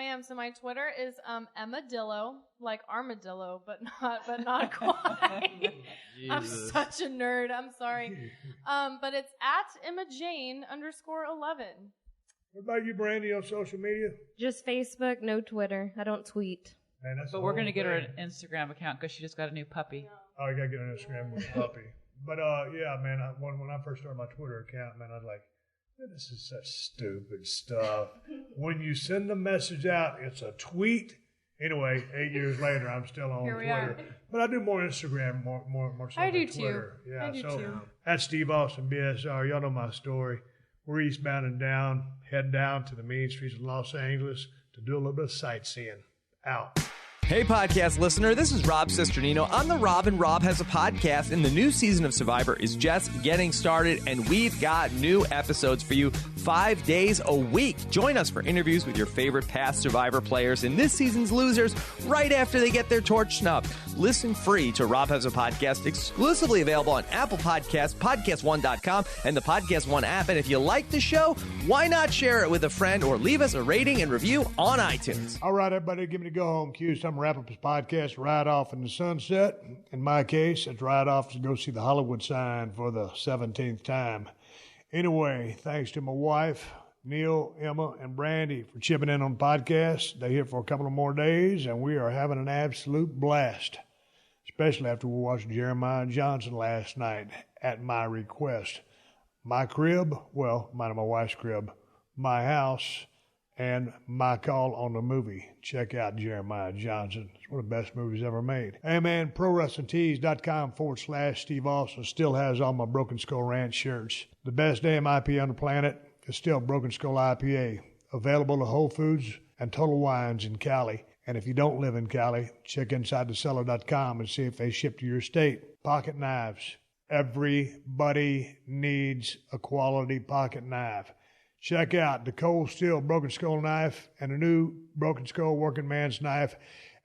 am. So my Twitter is Emma Dillo, like armadillo, but not quite. I'm Jesus. such a nerd. I'm sorry. But it's at EmmaJane_11. What about you, Brandi, on social media? Just Facebook, no Twitter. I don't tweet. Man, that's But the we're whole going to get her thing. an Instagram account because she just got a new puppy. Oh, you got to get on Instagram with a puppy. But, yeah, man, when I first started my Twitter account, man, I was like, this is such stupid stuff. When you send a message out, it's a tweet. Anyway, 8 years later, I'm still on Here we Twitter. are. But I do more Instagram, more so I than do too. Twitter. Yeah, I do so too. that's Steve Austin, BSR. Y'all know my story. We're eastbound and down, heading down to the main streets of Los Angeles to do a little bit of sightseeing. Out. Hey, podcast listener, this is Rob Cesternino. I'm the Rob, and Rob has a podcast, and the new season of Survivor is just getting started, and we've got new episodes for you 5 days a week. Join us for interviews with your favorite past Survivor players and this season's losers right after they get their torch snubbed. Listen free to Rob Has a Podcast, exclusively available on Apple Podcasts, PodcastOne.com, and the Podcast One app. And if you like the show, why not share it with a friend or leave us a rating and review on iTunes? All right, everybody, give me the go-home cue. It's time to wrap up this podcast, ride off in the sunset. In my case, it's ride off to go see the Hollywood sign for the 17th time. Anyway, thanks to my wife, Neil, Emma, and Brandi for chipping in on the podcast. They're here for a couple of more days, and we are having an absolute blast, especially after we watched Jeremiah Johnson last night at my request. My crib, well, mine and my wife's crib, my house, and my call on the movie. Check out Jeremiah Johnson. It's one of the best movies ever made. Hey, man, ProWrestlingTees.com/Steve Austin still has all my Broken Skull Ranch shirts. The best damn IPA on the planet is still Broken Skull IPA. Available to Whole Foods and Total Wines in Cali. And if you don't live in Cali, check InsideTheCellar.com and see if they ship to your state. Pocket knives. Everybody needs a quality pocket knife. Check out the Cold Steel Broken Skull knife and the new Broken Skull Working Man's knife,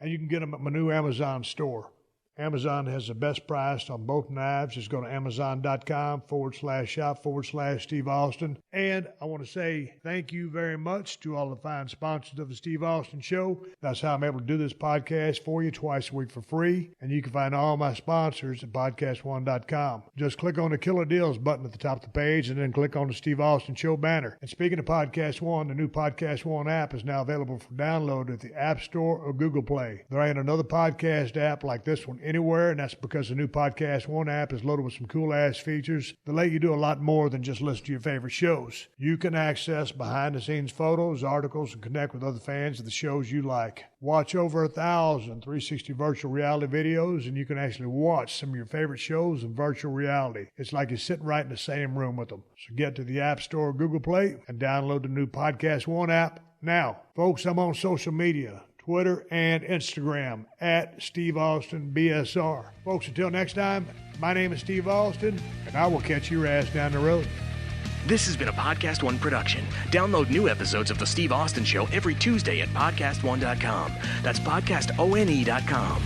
and you can get them at my new Amazon store. Amazon has the best price on both knives. Just go to Amazon.com/shop/Steve Austin. And I want to say thank you very much to all the fine sponsors of the Steve Austin Show. That's how I'm able to do this podcast for you twice a week for free. And you can find all my sponsors at PodcastOne.com. Just click on the Killer Deals button at the top of the page and then click on the Steve Austin Show banner. And speaking of Podcast One, the new Podcast One app is now available for download at the App Store or Google Play. There ain't another podcast app like this one anywhere, and that's because the new Podcast One app is loaded with some cool-ass features that let you do a lot more than just listen to your favorite shows. You can access behind-the-scenes photos, articles, and connect with other fans of the shows you like. Watch over 1,000 360 virtual reality videos, and you can actually watch some of your favorite shows in virtual reality. It's like you're sitting right in the same room with them. So get to the App Store or Google Play and download the new Podcast One app now. Folks, I'm on social media. Twitter and Instagram at Steve Austin BSR. Folks, until next time, my name is Steve Austin, and I will catch your ass down the road. This has been a Podcast One production. Download new episodes of The Steve Austin Show every Tuesday at PodcastOne.com. That's PodcastOne.com.